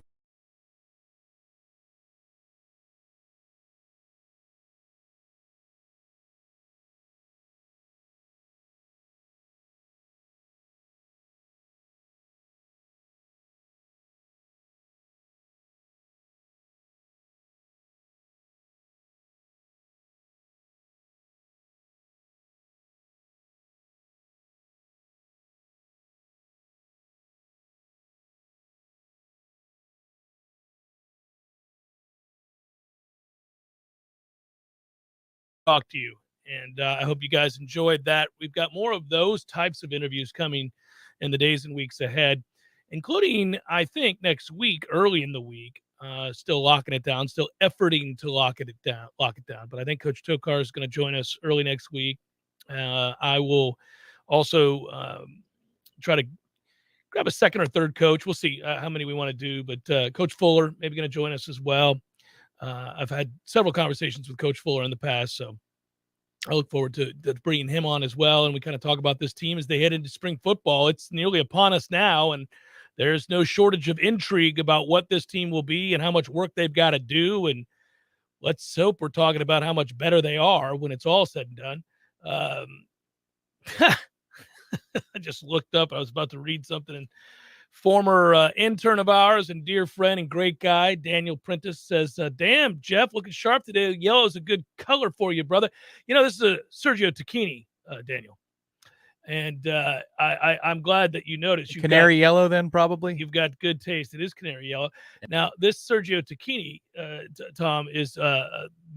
Talk to you. And I hope you guys enjoyed that. We've got more of those types of interviews coming in the days and weeks ahead, including, I think, next week, early in the week, still locking it down, still efforting to lock it down. But I think Coach Tokar is going to join us early next week. I will also try to grab a second or third coach. We'll see how many we want to do, but Coach Fuller maybe going to join us as well. I've had several conversations with Coach Fuller in the past, so I look forward to bringing him on as well. And we kind of talk about this team as they head into spring football. It's nearly upon us now, and there's no shortage of intrigue about what this team will be and how much work they've got to do. And let's hope we're talking about how much better they are when it's all said and done. I just looked up. I was about to read something, and former intern of ours and dear friend and great guy, Daniel Prentice, says, damn, Jeff, looking sharp today. Yellow is a good color for you, brother. You know, this is a Sergio Tacchini, Daniel. And I'm glad that you noticed. Canary yellow, then, probably? You've got good taste. It is canary yellow. Now, this Sergio Tacchini, Tom, is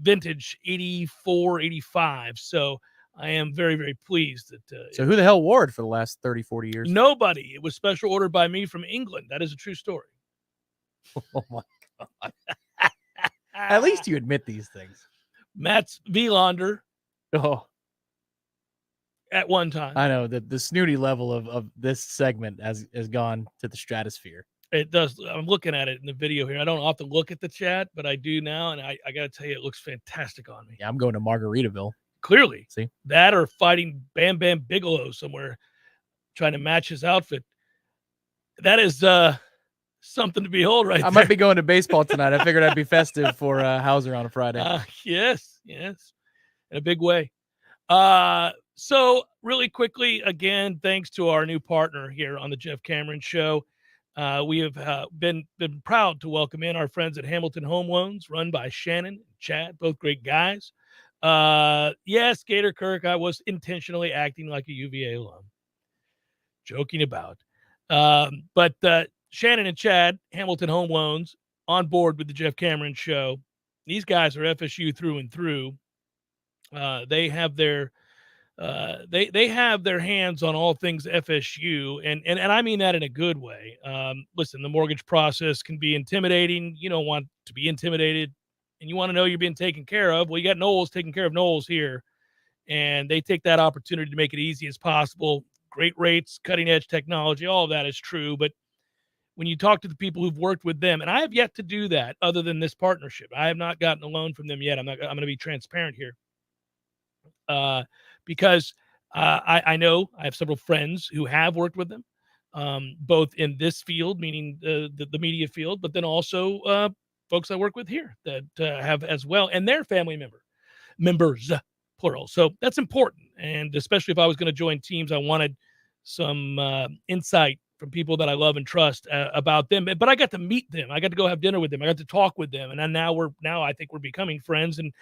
vintage 84, 85. So I am very, very pleased that. So who the hell wore it for the last 30, 40 years? Nobody. It was special ordered by me from England. That is a true story. Oh, my God. At least you admit these things. Mats Wilander. Oh. At one time. I know that the snooty level of this segment has gone to the stratosphere. It does. I'm looking at it in the video here. I don't often look at the chat, but I do now. And I got to tell you, it looks fantastic on me. Yeah, I'm going to Margaritaville. Clearly. See? That or fighting Bam Bam Bigelow somewhere, trying to match his outfit. That is something to behold right I there. might be going to baseball tonight. I figured I'd be festive for Hauser on a Friday. Yes, in a big way. So really quickly, again, thanks to our new partner here on the Jeff Cameron Show. We have been proud to welcome in our friends at Hamilton Home Loans, run by Shannon and Chad, both great guys. Yes, Gator Kirk, I was intentionally acting like a UVA alum. Joking about. But Shannon and Chad, Hamilton Home Loans, on board with the Jeff Cameron Show. These guys are FSU through and through. They have their they have their hands on all things FSU, and I mean that in a good way. Listen, the mortgage process can be intimidating. You don't want to be intimidated, and you want to know you're being taken care of. Well, you got Noles taking care of Noles here, and they take that opportunity to make it easy as possible. Great rates, cutting edge technology, all of that is true. But when you talk to the people who've worked with them, and I have yet to do that other than this partnership, I have not gotten a loan from them yet. I'm going to be transparent here. Because I know I have several friends who have worked with them, both in this field, meaning the media field, but then also folks I work with here that have as well, and their family members, plural. So that's important. And especially if I was going to join teams, I wanted some insight from people that I love and trust about them. But I got to meet them. I got to go have dinner with them. I got to talk with them. And now I think we're becoming friends, and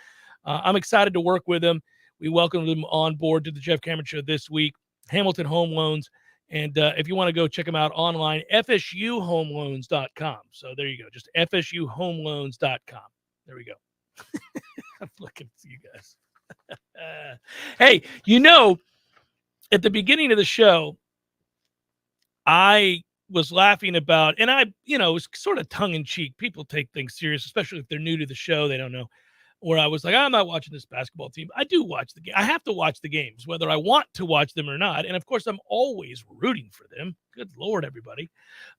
I'm excited to work with them. We welcome them on board to the Jeff Cameron Show this week. Hamilton Home Loans. And if you want to go check them out online, FSUHomeLoans.com. So there you go. Just FSUHomeLoans.com. There we go. I'm looking at you guys. Hey, at the beginning of the show, I was laughing about, and it was sort of tongue in cheek. People take things serious, especially if they're new to the show. They don't know. Where I was like, I'm not watching this basketball team. I do watch the game. I have to watch the games, whether I want to watch them or not. And of course, I'm always rooting for them. Good Lord, everybody.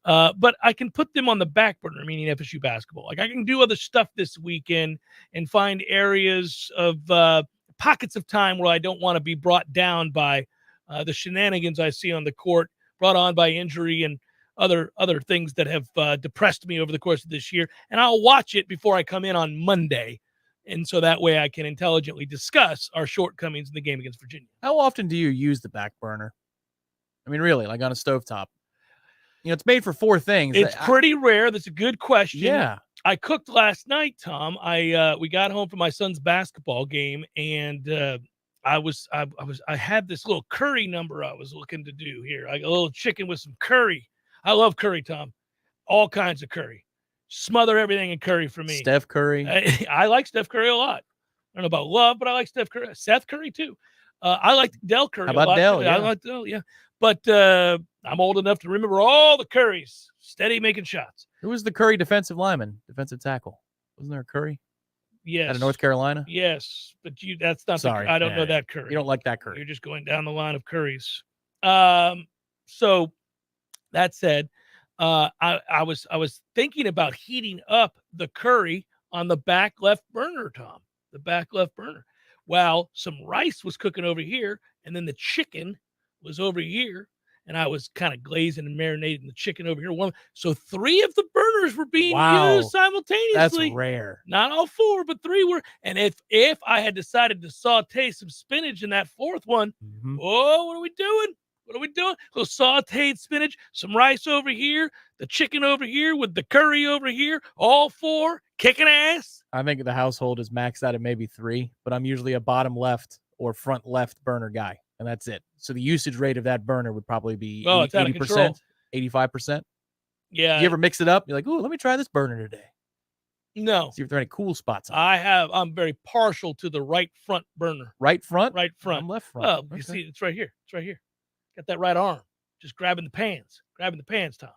But I can put them on the back burner, meaning FSU basketball. Like I can do other stuff this weekend and find areas of pockets of time where I don't want to be brought down by the shenanigans I see on the court, brought on by injury and other things that have depressed me over the course of this year. And I'll watch it before I come in on Monday. And so that way I can intelligently discuss our shortcomings in the game against Virginia. How often do you use the back burner? I mean, really, like on a stovetop? It's made for 4 things. It's pretty rare. That's a good question. Yeah. I cooked last night, Tom. We got home from my son's basketball game, and I had this little curry number I was looking to do here. Like a little chicken with some curry. I love curry, Tom. All kinds of curry. Smother everything in curry for me. Steph Curry. I like Steph Curry a lot. I don't know about love, but I like Steph Curry. Seth Curry too. I like Del Curry. How about a lot. Del? I like Del, yeah. But I'm old enough to remember all the Currys steady making shots. Who was the Curry defensive lineman, defensive tackle? Wasn't there a Curry? Yes. Out of North Carolina? Yes, but that's not. Sorry, I don't know that Curry. You don't like that Curry. You're just going down the line of Currys. So that said, I was thinking about heating up the curry on the back left burner, Tom. The back left burner. Well, some rice was cooking over here, and then the chicken was over here, and I was kind of glazing and marinating the chicken over here. So 3 of the burners were being used simultaneously. That's rare. Not all 4, but 3 were. And if I had decided to saute some spinach in that 4th one, oh, what are we doing? What are we doing? A little sauteed spinach, some rice over here, the chicken over here with the curry over here, all 4 kicking ass. I think the household is maxed out at maybe 3, but I'm usually a bottom left or front left burner guy, and that's it. So the usage rate of that burner would probably be 80%, 85%. Yeah. Do you ever mix it up? You're like, ooh, let me try this burner today. No. See if there are any cool spots on it. I'm very partial to the right front burner. Right front? Right front. I'm left front. Well, you see, it's right here. It's right here. Got that right arm. Just grabbing the pans, Tom.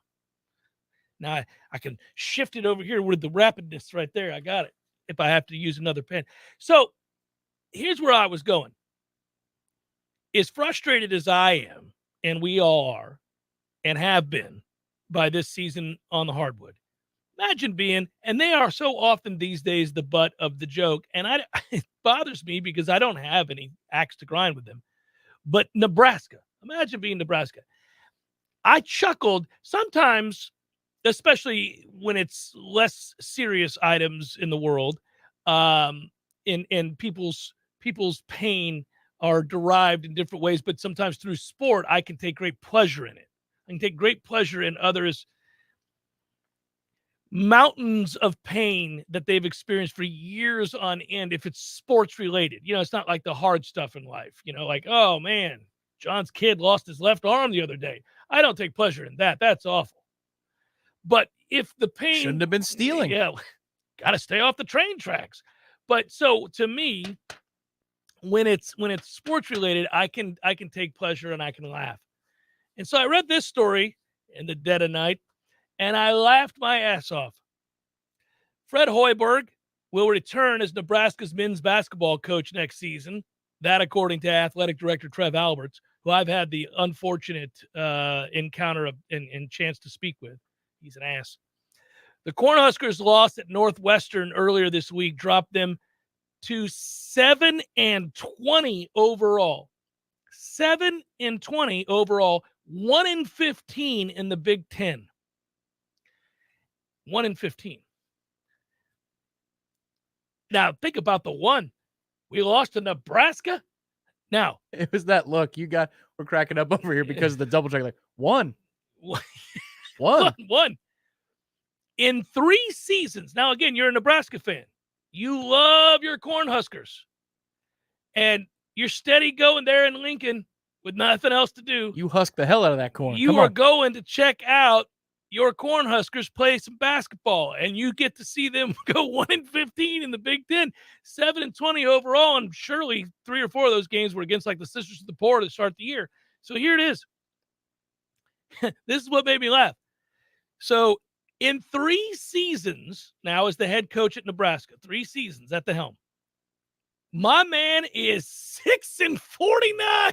Now I can shift it over here with the rapidness right there. I got it if I have to use another pan. So here's where I was going. As frustrated as I am, and we all are, and have been by this season on the hardwood, imagine being, and they are so often these days the butt of the joke, and it bothers me because I don't have any axe to grind with them, but Nebraska. Imagine being Nebraska. I chuckled. Sometimes especially when it's less serious items in the world, and people's pain are derived in different ways, but sometimes through sport, I can take great pleasure in it. I can take great pleasure in others' mountains of pain that they've experienced for years on end. If it's sports related, it's not like the hard stuff in life, like, oh man, John's kid lost his left arm the other day. I don't take pleasure in that. That's awful. But if the pain shouldn't have been stealing, got to stay off the train tracks. But so to me, when it's sports related, I can take pleasure and I can laugh. And so I read this story in the dead of night, and I laughed my ass off. Fred Hoiberg will return as Nebraska's men's basketball coach next season. That, according to athletic director Trev Alberts, who I've had the unfortunate encounter and chance to speak with. He's an ass. The Cornhuskers lost at Northwestern earlier this week, dropped them to 7-20 overall. 7-20 overall, 1-15 in the Big Ten. 1-15. Now, think about the one. We lost to Nebraska. Now, it was that look we're cracking up over here because of the double check. Like, one. In 3 seasons. Now, again, you're a Nebraska fan. You love your Cornhuskers. And you're steady going there in Lincoln with nothing else to do. You husk the hell out of that corn. You are going to check out your Cornhuskers play some basketball, and you get to see them go 1-15 in the Big Ten, 7-20 overall, and surely 3 or 4 of those games were against like the Sisters of the Poor to start the year. So here it is. This is what made me laugh. So in 3 seasons now as the head coach at Nebraska, 3 seasons at the helm, my man is 6-49.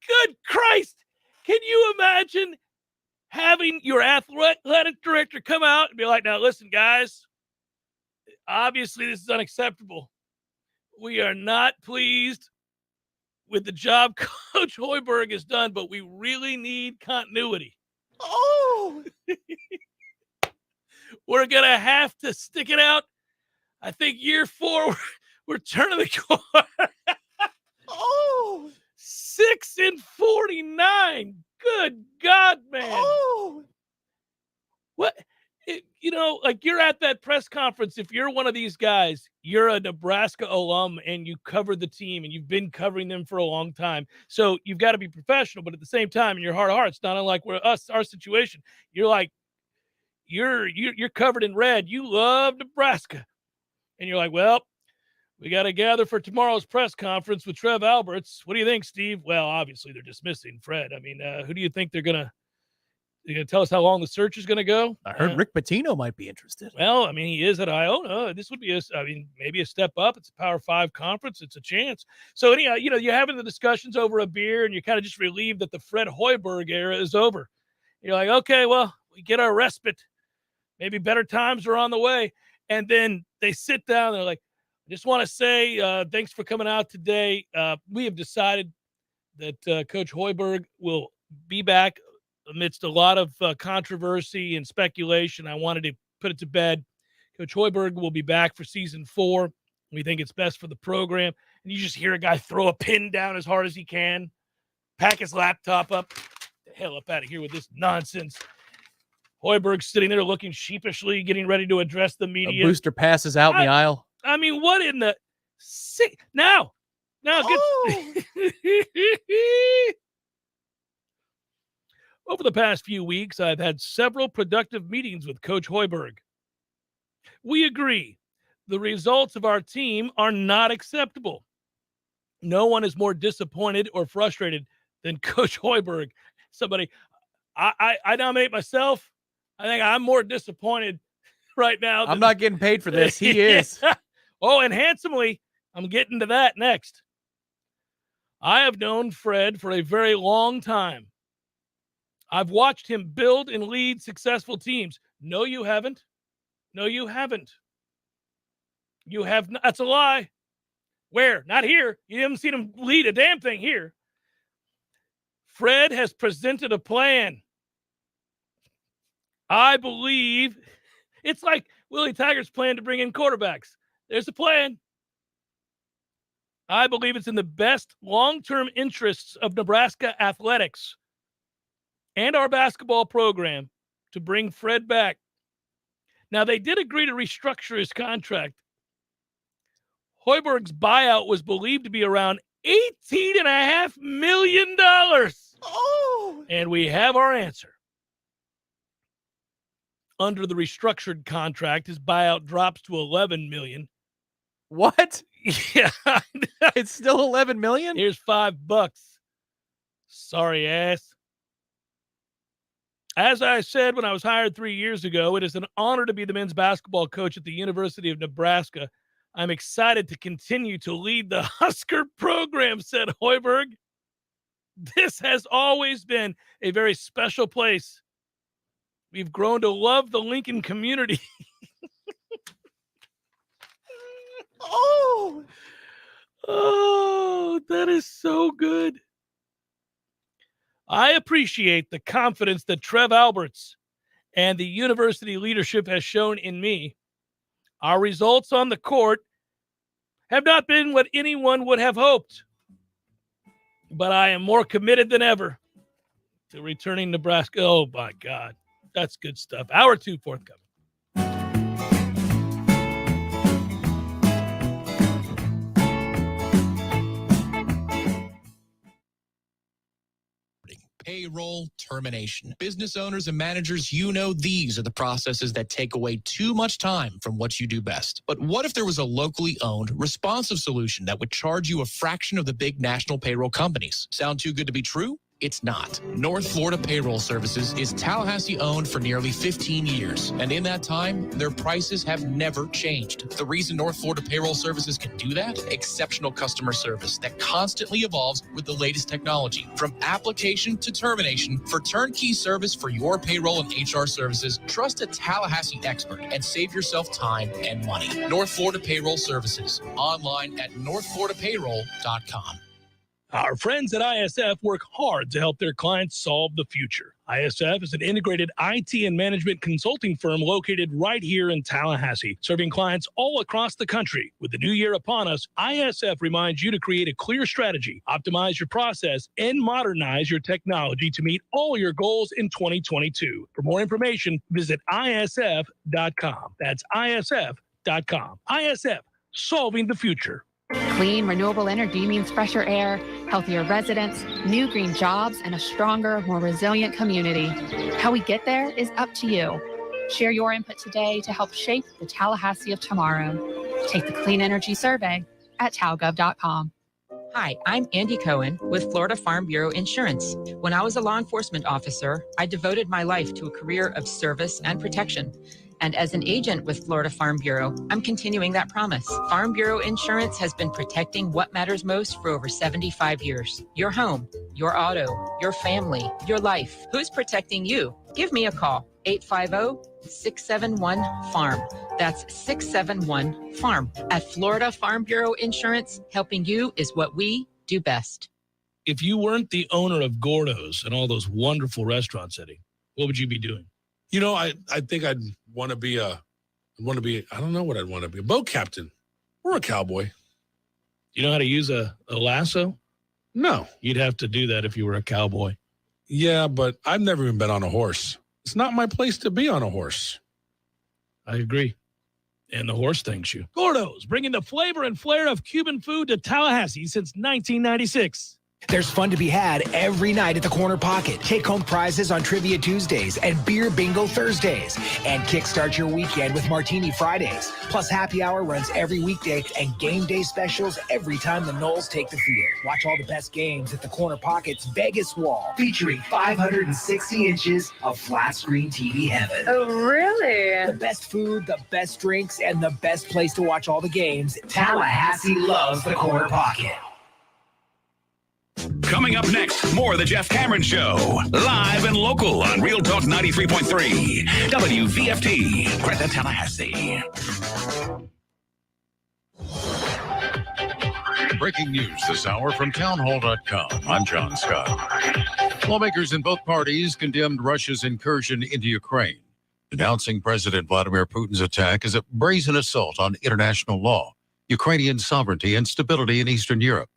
Good Christ. Can you imagine having your athletic director come out and be like, now listen, guys, obviously this is unacceptable. We are not pleased with the job Coach Hoiberg has done, but we really need continuity. Oh, we're going to have to stick it out. I think year 4, we're turning the corner. Oh, 6-49. Good God, man. Oh, what? Like you're at that press conference. If you're one of these guys, you're a Nebraska alum and you covered the team and you've been covering them for a long time. So you've got to be professional, but at the same time, in your heart of hearts, not unlike our situation, you're like, you're covered in red. You love Nebraska. And you're like, well, we got to gather for tomorrow's press conference with Trev Alberts. What do you think, Steve? Well, obviously they're dismissing Fred. I mean, who do you think they're going to tell us how long the search is going to go? I heard Rick Pitino might be interested. Well, I mean, he is at Iona. This would be maybe a step up. It's a Power 5 conference. It's a chance. So anyhow, you're having the discussions over a beer and you're kind of just relieved that the Fred Hoiberg era is over. You're like, okay, well, we get our respite. Maybe better times are on the way. And then they sit down. They're like, I just want to say thanks for coming out today. We have decided that Coach Hoiberg will be back amidst a lot of controversy and speculation. I wanted to put it to bed. Coach Hoiberg will be back for season 4. We think it's best for the program. And you just hear a guy throw a pin down as hard as he can, pack his laptop up, the hell up out of here with this nonsense. Hoiberg's sitting there looking sheepishly, getting ready to address the media. A booster passes out in the aisle. I mean, what in the now get Over the past few weeks, I've had several productive meetings with Coach Hoiberg. We agree the results of our team are not acceptable. No one is more disappointed or frustrated than Coach Hoiberg. I nominate myself. I think I'm more disappointed right now. I'm not getting paid for this. He is. Oh, and handsomely, I'm getting to that next. I have known Fred for a very long time. I've watched him build and lead successful teams. No, you haven't. No, you haven't. You have not. That's a lie. Where? Not here. You haven't seen him lead a damn thing here. Fred has presented a plan. I believe it's like Willie Taggart's plan to bring in quarterbacks. There's a plan. I believe it's in the best long-term interests of Nebraska athletics and our basketball program to bring Fred back. Now, they did agree to restructure his contract. Hoiberg's buyout was believed to be around $18.5 million. Oh! And we have our answer. Under the restructured contract, his buyout drops to $11 million. What? Yeah. It's still $11 million? Here's $5. Sorry, ass. As I said when I was hired 3 years ago, it is an honor to be the men's basketball coach at the University of Nebraska. I'm excited to continue to lead the Husker program, said Hoiberg. This has always been a very special place. We've grown to love the Lincoln community. Oh, that is so good. I appreciate the confidence that Trev Alberts and the university leadership has shown in me. Our results on the court have not been what anyone would have hoped, but I am more committed than ever to returning Nebraska. Oh, my God. That's good stuff. Hour 2 forthcoming. Payroll termination. Business owners and managers, you know these are the processes that take away too much time from what you do best. But what if there was a locally owned, responsive solution that would charge you a fraction of the big national payroll companies? Sound too good to be true? It's not. North Florida Payroll Services is Tallahassee owned for nearly 15 years. And in that time, their prices have never changed. The reason North Florida Payroll Services can do that? Exceptional customer service that constantly evolves with the latest technology. From application to termination, for turnkey service for your payroll and HR services, trust a Tallahassee expert and save yourself time and money. North Florida Payroll Services. Online at northfloridapayroll.com. Our friends at ISF work hard to help their clients solve the future. ISF is an integrated IT and management consulting firm located right here in Tallahassee, serving clients all across the country. With the new year upon us, ISF reminds you to create a clear strategy, optimize your process, and modernize your technology to meet all your goals in 2022. For more information, visit ISF.com. That's ISF.com. ISF, solving the future. Clean, renewable energy means fresher air, healthier residents, new green jobs, and a stronger, more resilient community. How we get there is up to you. Share your input today to help shape the Tallahassee of tomorrow. Take the Clean Energy Survey at talgov.com. Hi, I'm Andy Cohen with Florida Farm Bureau Insurance. When I was a law enforcement officer, I devoted my life to a career of service and protection. And as an agent with Florida Farm Bureau, I'm continuing that promise. Farm Bureau Insurance has been protecting what matters most for over 75 years. Your home, your auto, your family, your life. Who's protecting you? Give me a call, 850-671-FARM. That's 671-FARM. At Florida Farm Bureau Insurance, helping you is what we do best. If you weren't the owner of Gordo's and all those wonderful restaurants, Eddie, what would you be doing? You know, I think I'd want to be I don't know what I'd want to be, a boat captain or a cowboy. You know how to use a lasso? No. You'd have to do that if you were a cowboy. Yeah, but I've never even been on a horse. It's not my place to be on a horse. I agree. And the horse thanks you. Gordo's, bringing the flavor and flair of Cuban food to Tallahassee since 1996. There's fun to be had every night at the Corner Pocket. Take home prizes on Trivia Tuesdays and Beer Bingo Thursdays. And kickstart your weekend with Martini Fridays. Plus, happy hour runs every weekday and game day specials every time the Noles take the field. Watch all the best games at the Corner Pocket's Vegas Wall, featuring 560 inches of flat screen TV heaven. Oh, really? The best food, the best drinks, and the best place to watch all the games. Tallahassee loves the Corner Pocket. Coming up next, more of the Jeff Cameron Show. Live and local on Real Talk 93.3. WVFT, Greta, Tallahassee. Breaking news this hour from townhall.com. I'm John Scott. Lawmakers in both parties condemned Russia's incursion into Ukraine, denouncing President Vladimir Putin's attack as a brazen assault on international law, Ukrainian sovereignty, and stability in Eastern Europe.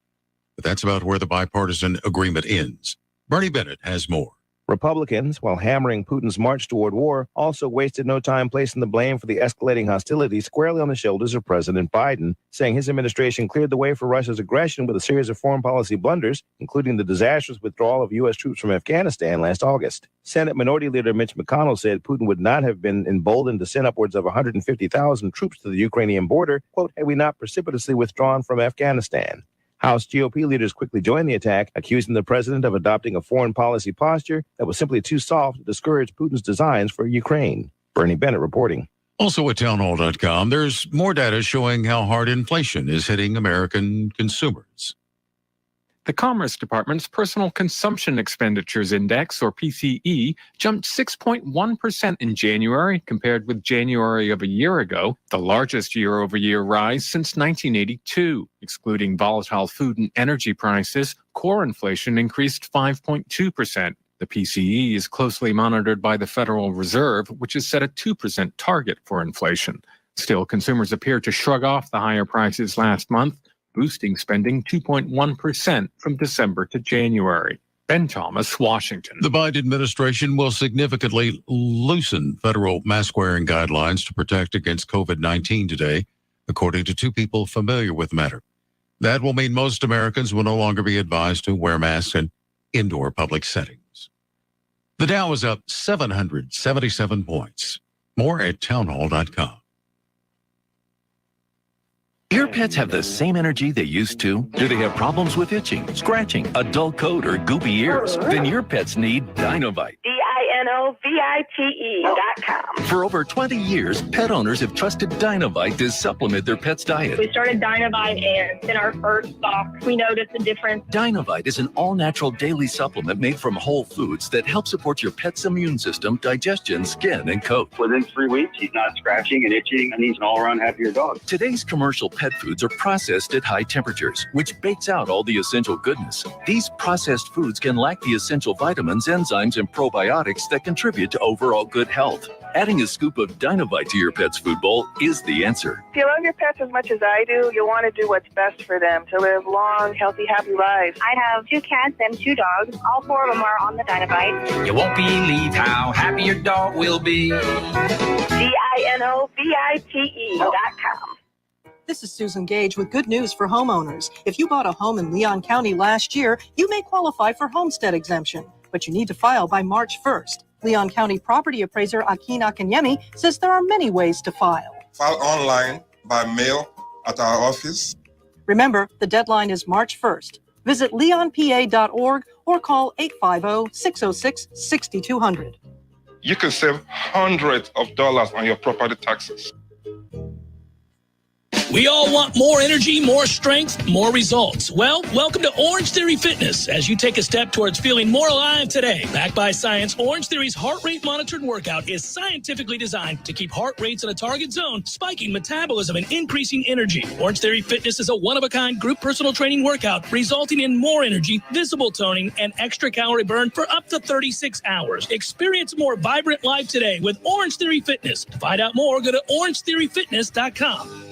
But that's about where the bipartisan agreement ends. Bernie Bennett has more. Republicans, while hammering Putin's march toward war, also wasted no time placing the blame for the escalating hostility squarely on the shoulders of President Biden, saying his administration cleared the way for Russia's aggression with a series of foreign policy blunders, including the disastrous withdrawal of U.S. troops from Afghanistan last August. Senate Minority Leader Mitch McConnell said Putin would not have been emboldened to send upwards of 150,000 troops to the Ukrainian border, quote, had we not precipitously withdrawn from Afghanistan. House GOP leaders quickly joined the attack, accusing the president of adopting a foreign policy posture that was simply too soft to discourage Putin's designs for Ukraine. Bernie Bennett reporting. Also at townhall.com, there's more data showing how hard inflation is hitting American consumers. The Commerce Department's Personal Consumption Expenditures Index, or PCE, jumped 6.1% in January compared with January of a year ago, the largest year-over-year rise since 1982. Excluding volatile food and energy prices, core inflation increased 5.2%. The PCE is closely monitored by the Federal Reserve, which has set a 2% target for inflation. Still, consumers appear to shrug off the higher prices last month, boosting spending 2.1% from December to January. Ben Thomas, Washington. The Biden administration will significantly loosen federal mask-wearing guidelines to protect against COVID-19 today, according to two people familiar with the matter. That will mean most Americans will no longer be advised to wear masks in indoor public settings. The Dow is up 777 points. More at townhall.com. Your pets have the same energy they used to? Do they have problems with itching, scratching, a dull coat, or goopy ears? Then your pets need Dynavite. DINOVITE.com. For over 20 years, pet owners have trusted Dynavite to supplement their pet's diet. We started Dynavite, and in our first box, we noticed a difference. Dynavite is an all-natural daily supplement made from whole foods that help support your pet's immune system, digestion, skin, and coat. Within 3 weeks, he's not scratching and itching, and he's an all-around happier dog. Today's commercial pet foods are processed at high temperatures, which bakes out all the essential goodness. These processed foods can lack the essential vitamins, enzymes, and probiotics that contribute to overall good health. Adding a scoop of Dynavite to your pet's food bowl is the answer. If you love your pets as much as I do, you'll want to do what's best for them to live long, healthy, happy lives. I have 2 cats and 2 dogs. All 4 of them are on the Dynavite. You won't believe how happy your dog will be. DINOVITE.com. This is Susan Gage with good news for homeowners. If you bought a home in Leon County last year, you may qualify for homestead exemption, but you need to file by March 1st. Leon County property appraiser Akin Akanyemi says there are many ways to file. File online, by mail, at our office. Remember, the deadline is March 1st. Visit leonpa.org or call 850-606-6200. You can save hundreds of dollars on your property taxes. We all want more energy, more strength, more results. Well, welcome to Orange Theory Fitness as you take a step towards feeling more alive today. Backed by science, Orange Theory's heart rate monitored workout is scientifically designed to keep heart rates in a target zone, spiking metabolism and increasing energy. Orange Theory Fitness is a one-of-a-kind group personal training workout resulting in more energy, visible toning, and extra calorie burn for up to 36 hours. Experience a more vibrant life today with Orange Theory Fitness. To find out more, go to orangetheoryfitness.com.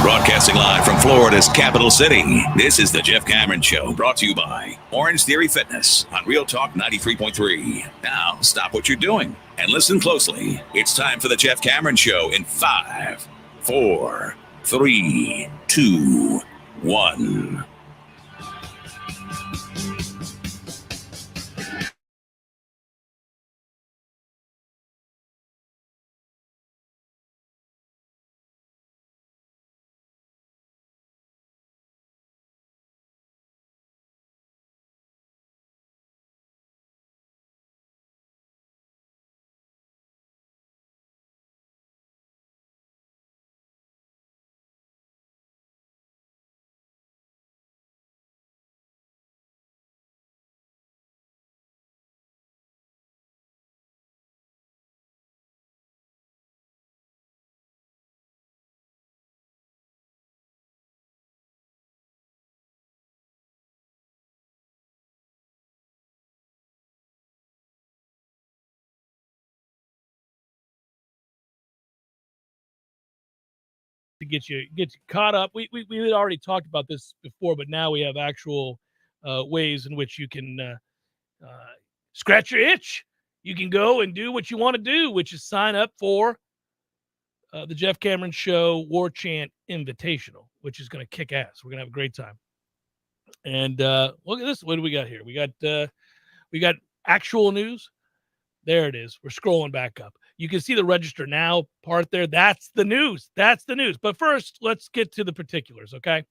Broadcasting live from Florida's capital city, this is the Jeff Cameron Show, brought to you by Orange Theory Fitness on Real Talk 93.3. Now, stop what you're doing and listen closely. It's time for the Jeff Cameron Show in 5, 4, 3, 2, 1. to get you caught up. We had already talked about this before, but now we have actual ways in which you can scratch your itch. You can go and do what you want to do, which is sign up for the Jeff Cameron Show Warchant Invitational, which is going to kick ass. We're going to have a great time. And look at this. What do we got here? We got actual news. There it is. We're scrolling back up. You can see the register now part there. That's the news. That's the news. But first, let's get to the particulars, okay?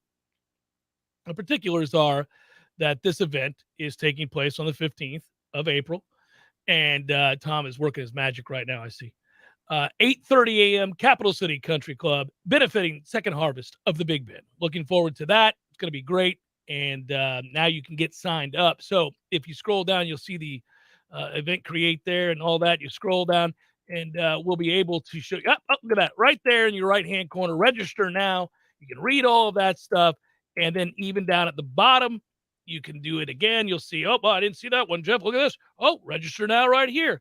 The particulars are that this event is taking place on the 15th of April. And Tom is working his magic right now, I see. 8:30 a.m., Capital City Country Club, benefiting Second Harvest of the Big Bend. Looking forward to that. It's going to be great. And now you can get signed up. So if you scroll down, you'll see the event create there and all that. You scroll down, and we'll be able to show you. Oh, look at that. Right there in your right-hand corner. Register now. You can read all of that stuff. And then even down at the bottom, you can do it again. You'll see, oh, I didn't see that one, Jeff. Look at this. Oh, register now right here.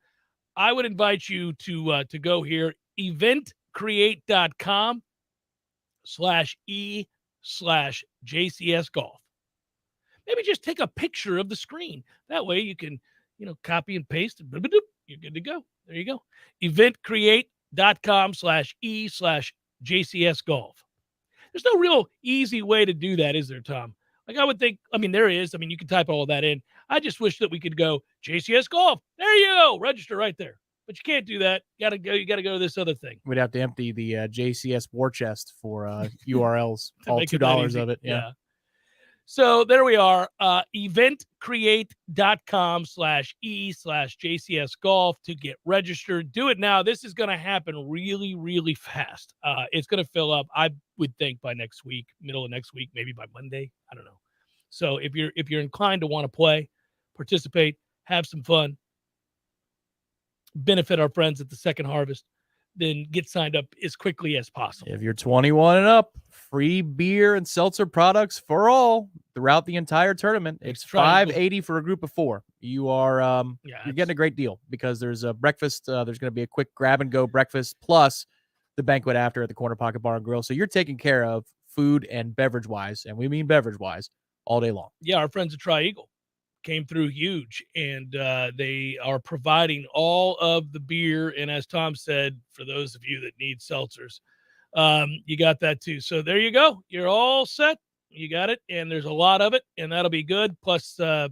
I would invite you to go here, eventcreate.com/e/JCS Golf. Maybe just take a picture of the screen. That way you can, copy and paste. And you're good to go. There you go. eventcreate.com/e/JCS Golf. There's no real easy way to do that, is there, Tom? Like I would think, there is. You can type all of that in. I just wish that we could go JCS Golf. There you go. Register right there. But you can't do that. You got to go to this other thing. We'd have to empty the JCS war chest for URLs, all $2 of it. Yeah. So there we are. Eventcreate.com/e/JCS Golf to get registered. Do it now. This is going to happen really, really fast. It's going to fill up, I would think, by next week, middle of next week, maybe by Monday. I don't know. So if you're inclined to want to play, participate, have some fun, benefit our friends at the Second Harvest, then get signed up as quickly as possible. If you're 21 and up, free beer and seltzer products for all throughout the entire tournament. It's $5.80 for a group of 4. You are you're getting a great deal because there's a breakfast. There's going to be a quick grab and go breakfast plus the banquet after at the Corner Pocket Bar and Grill. So you're taken care of food and beverage wise, and we mean beverage wise, all day long. Yeah, our friends at Tri-Eagle came through huge, and they are providing all of the beer. And as Tom said, for those of you that need seltzers, you got that too. So there you go. You're all set. You got it. And there's a lot of it, and that'll be good. Plus, man,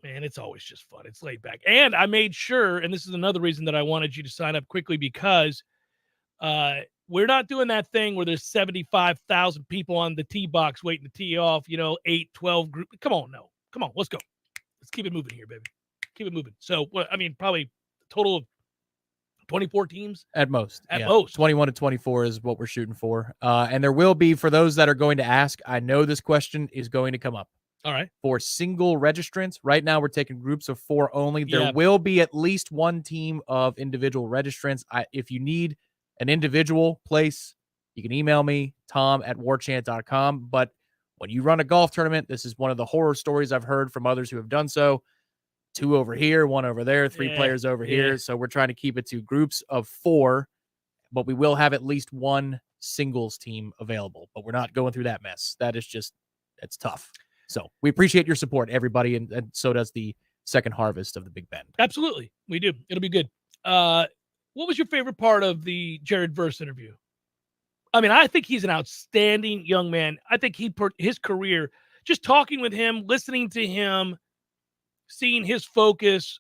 it's always just fun. It's laid back. And I made sure, and this is another reason that I wanted you to sign up quickly, because we're not doing that thing where there's 75,000 people on the tee box waiting to tee off, 8, 12 group. Come on, no. Come on, let's go. Let's keep it moving here, baby. Keep it moving. So, probably a total of 24 teams? At most. At most. 21 to 24 is what we're shooting for. And there will be, for those that are going to ask, I know this question is going to come up. All right. For single registrants, right now we're taking groups of 4 only. There will be at least one team of individual registrants. If you need an individual place, you can email me, tom@warchant.com. But when you run a golf tournament, this is one of the horror stories I've heard from others who have done so. 2 over here, 1 over there, 3 players over here. So we're trying to keep it to groups of 4, but we will have at least one singles team available. But we're not going through that mess. That is just, it's tough. So we appreciate your support, everybody, and so does the Second Harvest of the Big Bend. Absolutely. We do. It'll be good. What was your favorite part of the Jared Verse interview? I think he's an outstanding young man. I think his career, just talking with him, listening to him, seeing his focus,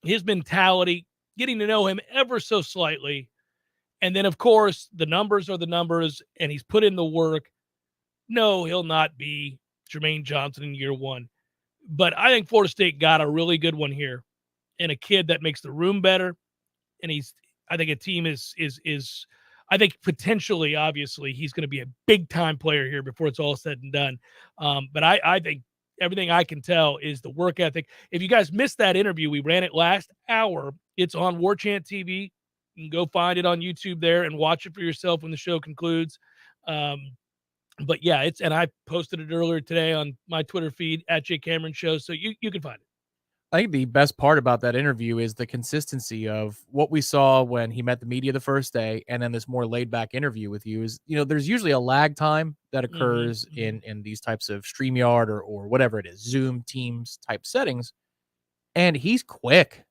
his mentality, getting to know him ever so slightly. And then, of course, the numbers are the numbers, and he's put in the work. No, he'll not be Jermaine Johnson in year 1. But I think Florida State got a really good one here, and a kid that makes the room better. And I think a team is I think potentially, obviously, he's going to be a big-time player here before it's all said and done. But I think everything I can tell is the work ethic. If you guys missed that interview, we ran it last hour. It's on Warchant TV. You can go find it on YouTube there and watch it for yourself when the show concludes. But, yeah, and I posted it earlier today on my Twitter feed, @JCameron Show, so you can find it. I think the best part about that interview is the consistency of what we saw when he met the media the first day, and then this more laid back interview with you is, there's usually a lag time that occurs in these types of StreamYard or whatever it is, Zoom, Teams type settings. And he's quick.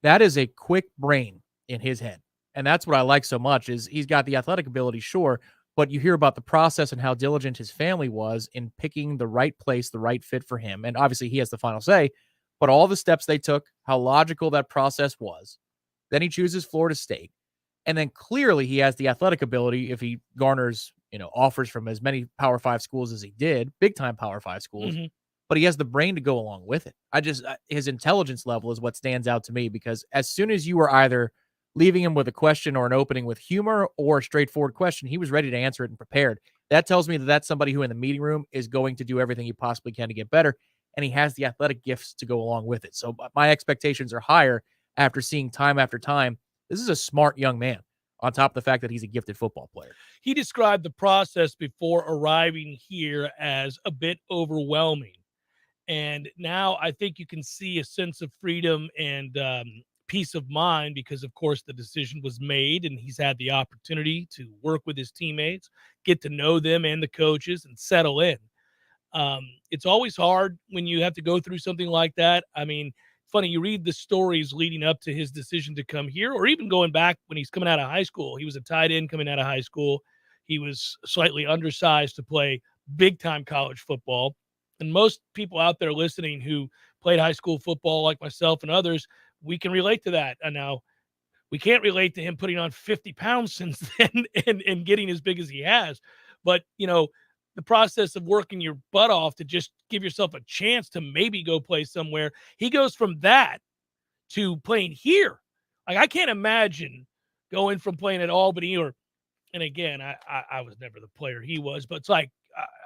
That is a quick brain in his head. And that's what I like so much is he's got the athletic ability, sure, but you hear about the process and how diligent his family was in picking the right place, the right fit for him. And obviously he has the final say, but all the steps they took, how logical that process was. Then he chooses Florida State. And then clearly he has the athletic ability if he garners, offers from as many Power 5 schools as he did, big time Power 5 schools. But he has the brain to go along with it. His intelligence level is what stands out to me, because as soon as you were either leaving him with a question or an opening with humor or a straightforward question, he was ready to answer it and prepared. That tells me that that's somebody who in the meeting room is going to do everything he possibly can to get better, and he has the athletic gifts to go along with it. So my expectations are higher after seeing time after time. This is a smart young man, on top of the fact that he's a gifted football player. He described the process before arriving here as a bit overwhelming. And now I think you can see a sense of freedom and peace of mind because, of course, the decision was made and he's had the opportunity to work with his teammates, get to know them and the coaches, and settle in. It's always hard when you have to go through something like that. I mean, funny, you read the stories leading up to his decision to come here, or even going back when he's coming out of high school. He was a tight end coming out of high school. He was slightly undersized to play big-time college football. And most people out there listening who played high school football like myself and others, we can relate to that. And now we can't relate to him putting on 50 pounds since then and getting as big as he has. But, the process of working your butt off to just give yourself a chance to maybe go play somewhere, he goes from that to playing here. Like, I can't imagine going from playing at Albany and again, I was never the player he was, but it's like,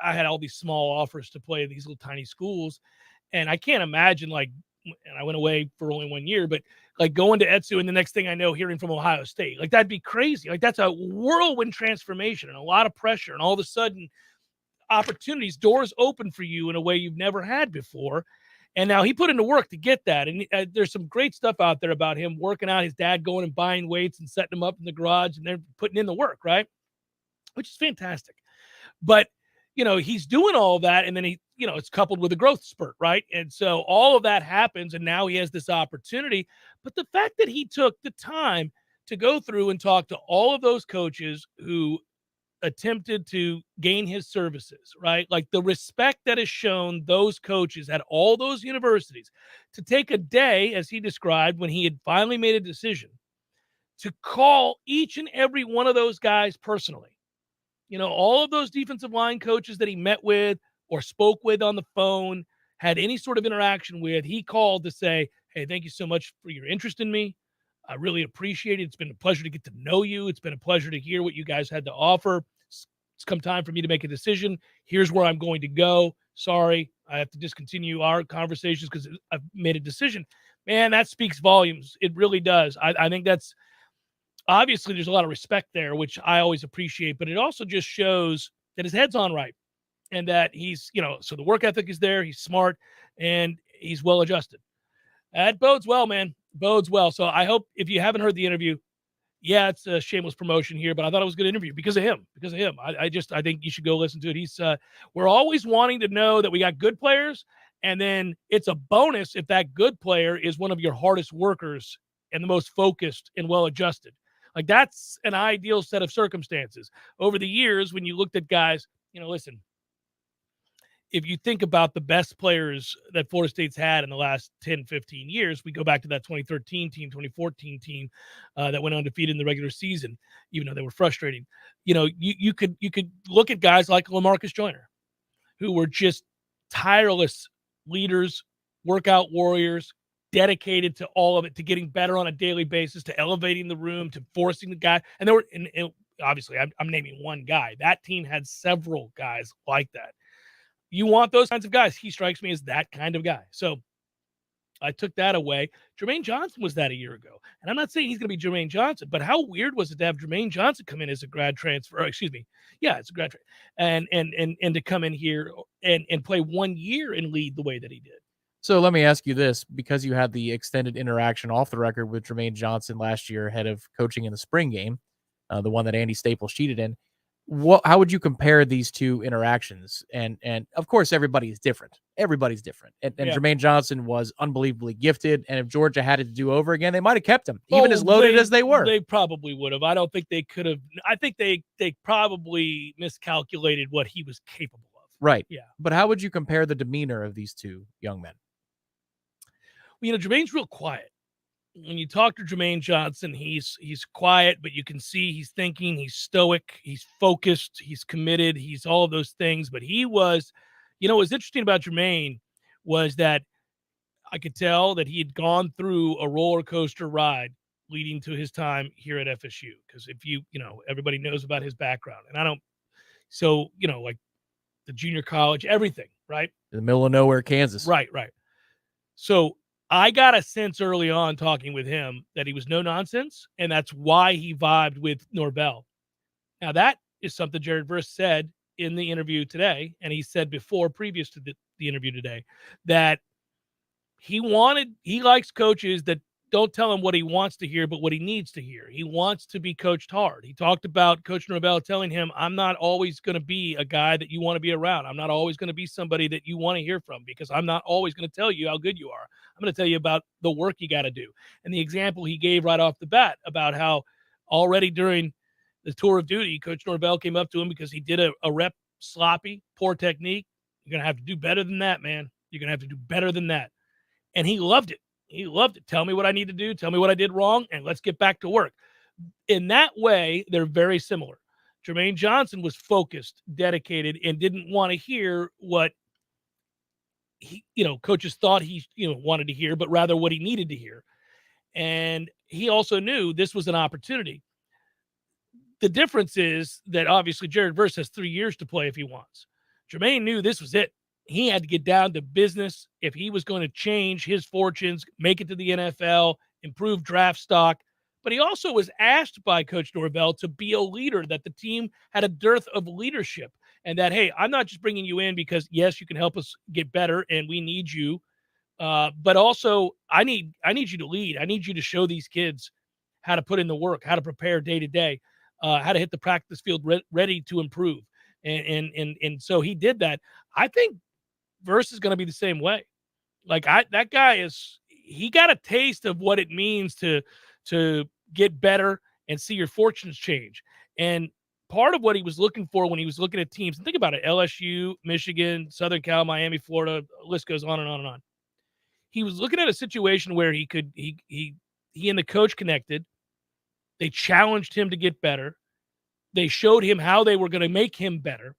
I had all these small offers to play at these little tiny schools. And I can't imagine, and I went away for only 1 year, but going to FSU and the next thing I know, hearing from Ohio State, that'd be crazy. That's a whirlwind transformation and a lot of pressure. And all of a sudden opportunities, doors open for you in a way you've never had before. And now he put into work to get that. And there's some great stuff out there about him working out, his dad going and buying weights and setting them up in the garage, and they're putting in the work, right? Which is fantastic. But he's doing all that, and then it's coupled with a growth spurt, right? And so all of that happens, and now he has this opportunity. But the fact that he took the time to go through and talk to all of those coaches who attempted to gain his services, right? The respect that is shown those coaches at all those universities to take a day, as he described, when he had finally made a decision, to call each and every one of those guys personally. All of those defensive line coaches that he met with or spoke with on the phone, had any sort of interaction with, he called to say, hey, thank you so much for your interest in me. I really appreciate it. It's been a pleasure to get to know you. It's been a pleasure to hear what you guys had to offer. It's come time for me to make a decision. Here's where I'm going to go. Sorry, I have to discontinue our conversations because I've made a decision. Man, that speaks volumes. It really does. I think that's, obviously there's a lot of respect there, which I always appreciate, but it also just shows that his head's on right and that he's, so the work ethic is there. He's smart and he's well adjusted. That bodes well, man. Bodes well. So I hope, if you haven't heard the interview, yeah, it's a shameless promotion here, but I thought it was a good interview because of him. I think you should go listen to it. We're always wanting to know that we got good players, and then it's a bonus if that good player is one of your hardest workers and the most focused and well adjusted. That's an ideal set of circumstances. Over the years, when you looked at guys, listen, if you think about the best players that Florida State's had in the last 10, 15 years, we go back to that 2013 team, 2014 team that went undefeated in the regular season, even though they were frustrating. You could look at guys like LaMarcus Joyner, who were just tireless leaders, workout warriors, dedicated to all of it, to getting better on a daily basis, to elevating the room, to forcing the guy. And there were, and obviously I'm naming one guy. That team had several guys like that. You want those kinds of guys. He strikes me as that kind of guy. So I took that away. Jermaine Johnson was that a year ago. And I'm not saying he's going to be Jermaine Johnson, but how weird was it to have Jermaine Johnson come in as a grad transfer? Yeah, it's a grad transfer. And to come in here and play 1 year and lead the way that he did. So let me ask you this, because you had the extended interaction off the record with Jermaine Johnson last year ahead of coaching in the spring game, the one that Andy Staples cheated in. How would you compare these two interactions? And of course, everybody's different. Everybody's different. And Jermaine Johnson was unbelievably gifted. And if Georgia had it to do over again, they might have kept him, even as loaded as they were. They probably would have. I don't think they could have. I think they probably miscalculated what he was capable of. Right. Yeah. But how would you compare the demeanor of these two young men? Well, Jermaine's real quiet. When you talk to Jermaine Johnson, he's quiet, but you can see he's thinking, he's stoic, he's focused, he's committed, he's all of those things. But he was, what's interesting about Jermaine was that I could tell that he had gone through a roller coaster ride leading to his time here at FSU. Because if everybody knows about his background, and like the junior college, everything, right? In the middle of nowhere, Kansas. Right. So I got a sense early on talking with him that he was no nonsense, and that's why he vibed with Norvell. Now, that is something Jared Verse said in the interview today, and he said before, previous to the interview today, that he likes coaches that don't tell him what he wants to hear, but what he needs to hear. He wants to be coached hard. He talked about Coach Norvell telling him, I'm not always going to be a guy that you want to be around. I'm not always going to be somebody that you want to hear from, because I'm not always going to tell you how good you are. I'm going to tell you about the work you got to do. And the example he gave right off the bat about how already during the tour of duty, Coach Norvell came up to him because he did a rep sloppy, poor technique. You're going to have to do better than that, man. You're going to have to do better than that. And he loved it. He loved it. Tell me what I need to do. Tell me what I did wrong, and let's get back to work. In that way, they're very similar. Jermaine Johnson was focused, dedicated, and didn't want to hear what coaches thought he wanted to hear, but rather what he needed to hear. And he also knew this was an opportunity. The difference is that obviously Jared Verse has 3 years to play if he wants. Jermaine knew this was it. He had to get down to business if he was going to change his fortunes, make it to the NFL, improve draft stock. But he also was asked by Coach Norvell to be a leader, that the team had a dearth of leadership, and that, hey, I'm not just bringing you in because, yes, you can help us get better and we need you, but also I need you to lead. I need you to show these kids how to put in the work, how to prepare day to day, how to hit the practice field ready to improve. And so he did that. I think Verse is going to be the same way. Like that guy he got a taste of what it means to get better and see your fortunes change. And part of what he was looking for when he was looking at teams, and think about it, LSU, Michigan, Southern Cal, Miami, Florida, the list goes on and on and on. He was looking at a situation where he and the coach connected. They challenged him to get better. They showed him how they were going to make him better.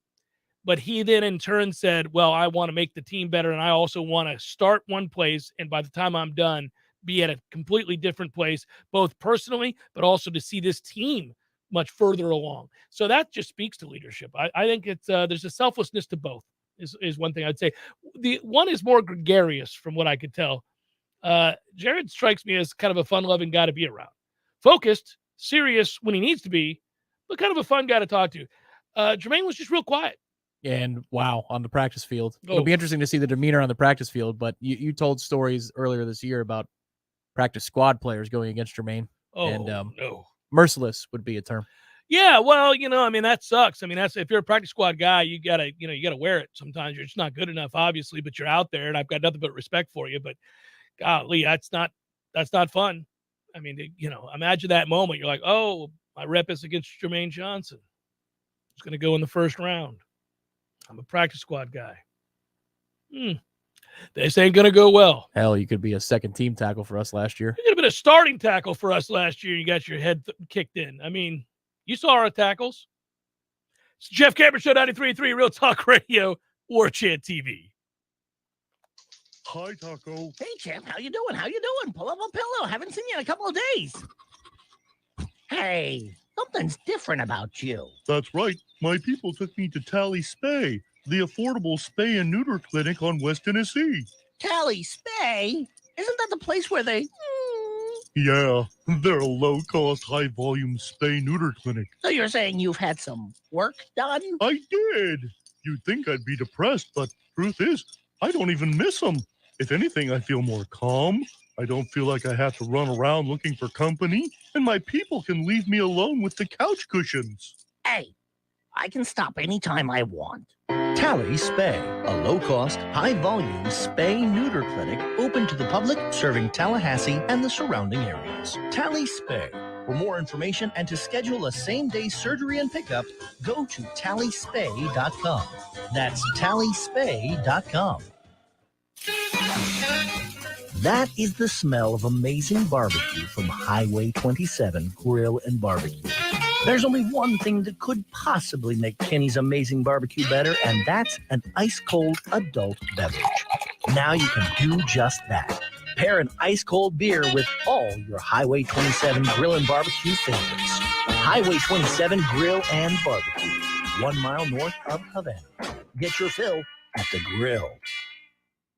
But he then in turn said, well, I want to make the team better, and I also want to start one place, and by the time I'm done, be at a completely different place, both personally, but also to see this team much further along. So that just speaks to leadership. I think it's there's a selflessness to both is one thing I'd say. The one is more gregarious from what I could tell. Jared strikes me as kind of a fun-loving guy to be around. Focused, serious when he needs to be, but kind of a fun guy to talk to. Jermaine was just real quiet. And wow, on the practice field. It'll be interesting to see the demeanor on the practice field, but you told stories earlier this year about practice squad players going against Jermaine. No. Merciless would be a term. Yeah, well, that sucks. That's if you're a practice squad guy, you gotta wear it. Sometimes you're just not good enough, obviously, but you're out there, and I've got nothing but respect for you. But golly, that's not fun. Imagine that moment. You're like, oh, my rep is against Jermaine Johnson. He's gonna go in the first round. I'm a practice squad guy. This ain't going to go well. Hell, you could be a second team tackle for us last year. You could have been a starting tackle for us last year. You got your head kicked in. You saw our tackles. It's Jeff Cameron Show 93.3 Real Talk Radio, Warchant TV. Hi, Taco. Hey, champ. How you doing? Pull up a pillow. Haven't seen you in a couple of days. Hey, something's different about you. That's right. My people took me to Tally Spay, the affordable spay and neuter clinic on West Tennessee. Tally Spay? Isn't that the place where they... Yeah, they're a low-cost, high-volume spay-neuter clinic. So you're saying you've had some work done? I did. You'd think I'd be depressed, but truth is, I don't even miss them. If anything, I feel more calm. I don't feel like I have to run around looking for company, and my people can leave me alone with the couch cushions. Hey, I can stop anytime I want. Tally Spay, a low-cost, high-volume spay-neuter clinic open to the public, serving Tallahassee and the surrounding areas. Tally Spay. For more information and to schedule a same-day surgery and pickup, go to tallyspay.com. That's tallyspay.com. That is the smell of amazing barbecue from Highway 27 Grill and Barbecue. There's only one thing that could possibly make Kenny's Amazing Barbecue better, and that's an ice-cold adult beverage. Now you can do just that. Pair an ice-cold beer with all your Highway 27 Grill and Barbecue favorites. Highway 27 Grill and Barbecue, 1 mile north of Havana. Get your fill at the grill.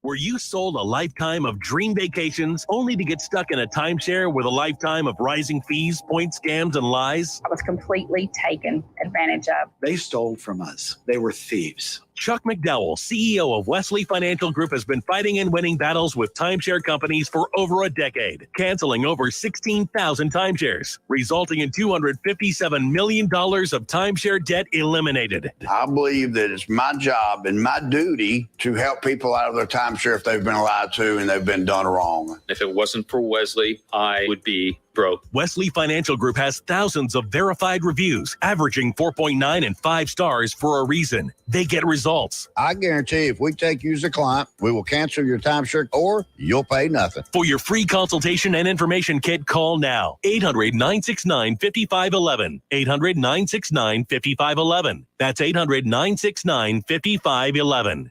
Were you sold a lifetime of dream vacations only to get stuck in a timeshare with a lifetime of rising fees, point scams, and lies? I was completely taken advantage of. They stole from us. They were thieves. Chuck McDowell, CEO of Wesley Financial Group, has been fighting and winning battles with timeshare companies for over a decade, canceling over 16,000 timeshares, resulting in $257 million of timeshare debt eliminated. I believe that it's my job and my duty to help people out of their timeshare if they've been lied to and they've been done wrong. If it wasn't for Wesley, I would be broke. Wesley Financial Group has thousands of verified reviews, averaging 4.9 and 5 stars for a reason. They get results. I guarantee if we take you as a client, we will cancel your timeshare or you'll pay nothing. For your free consultation and information kit, call now. 800-969-5511. 800-969-5511. That's 800-969-5511.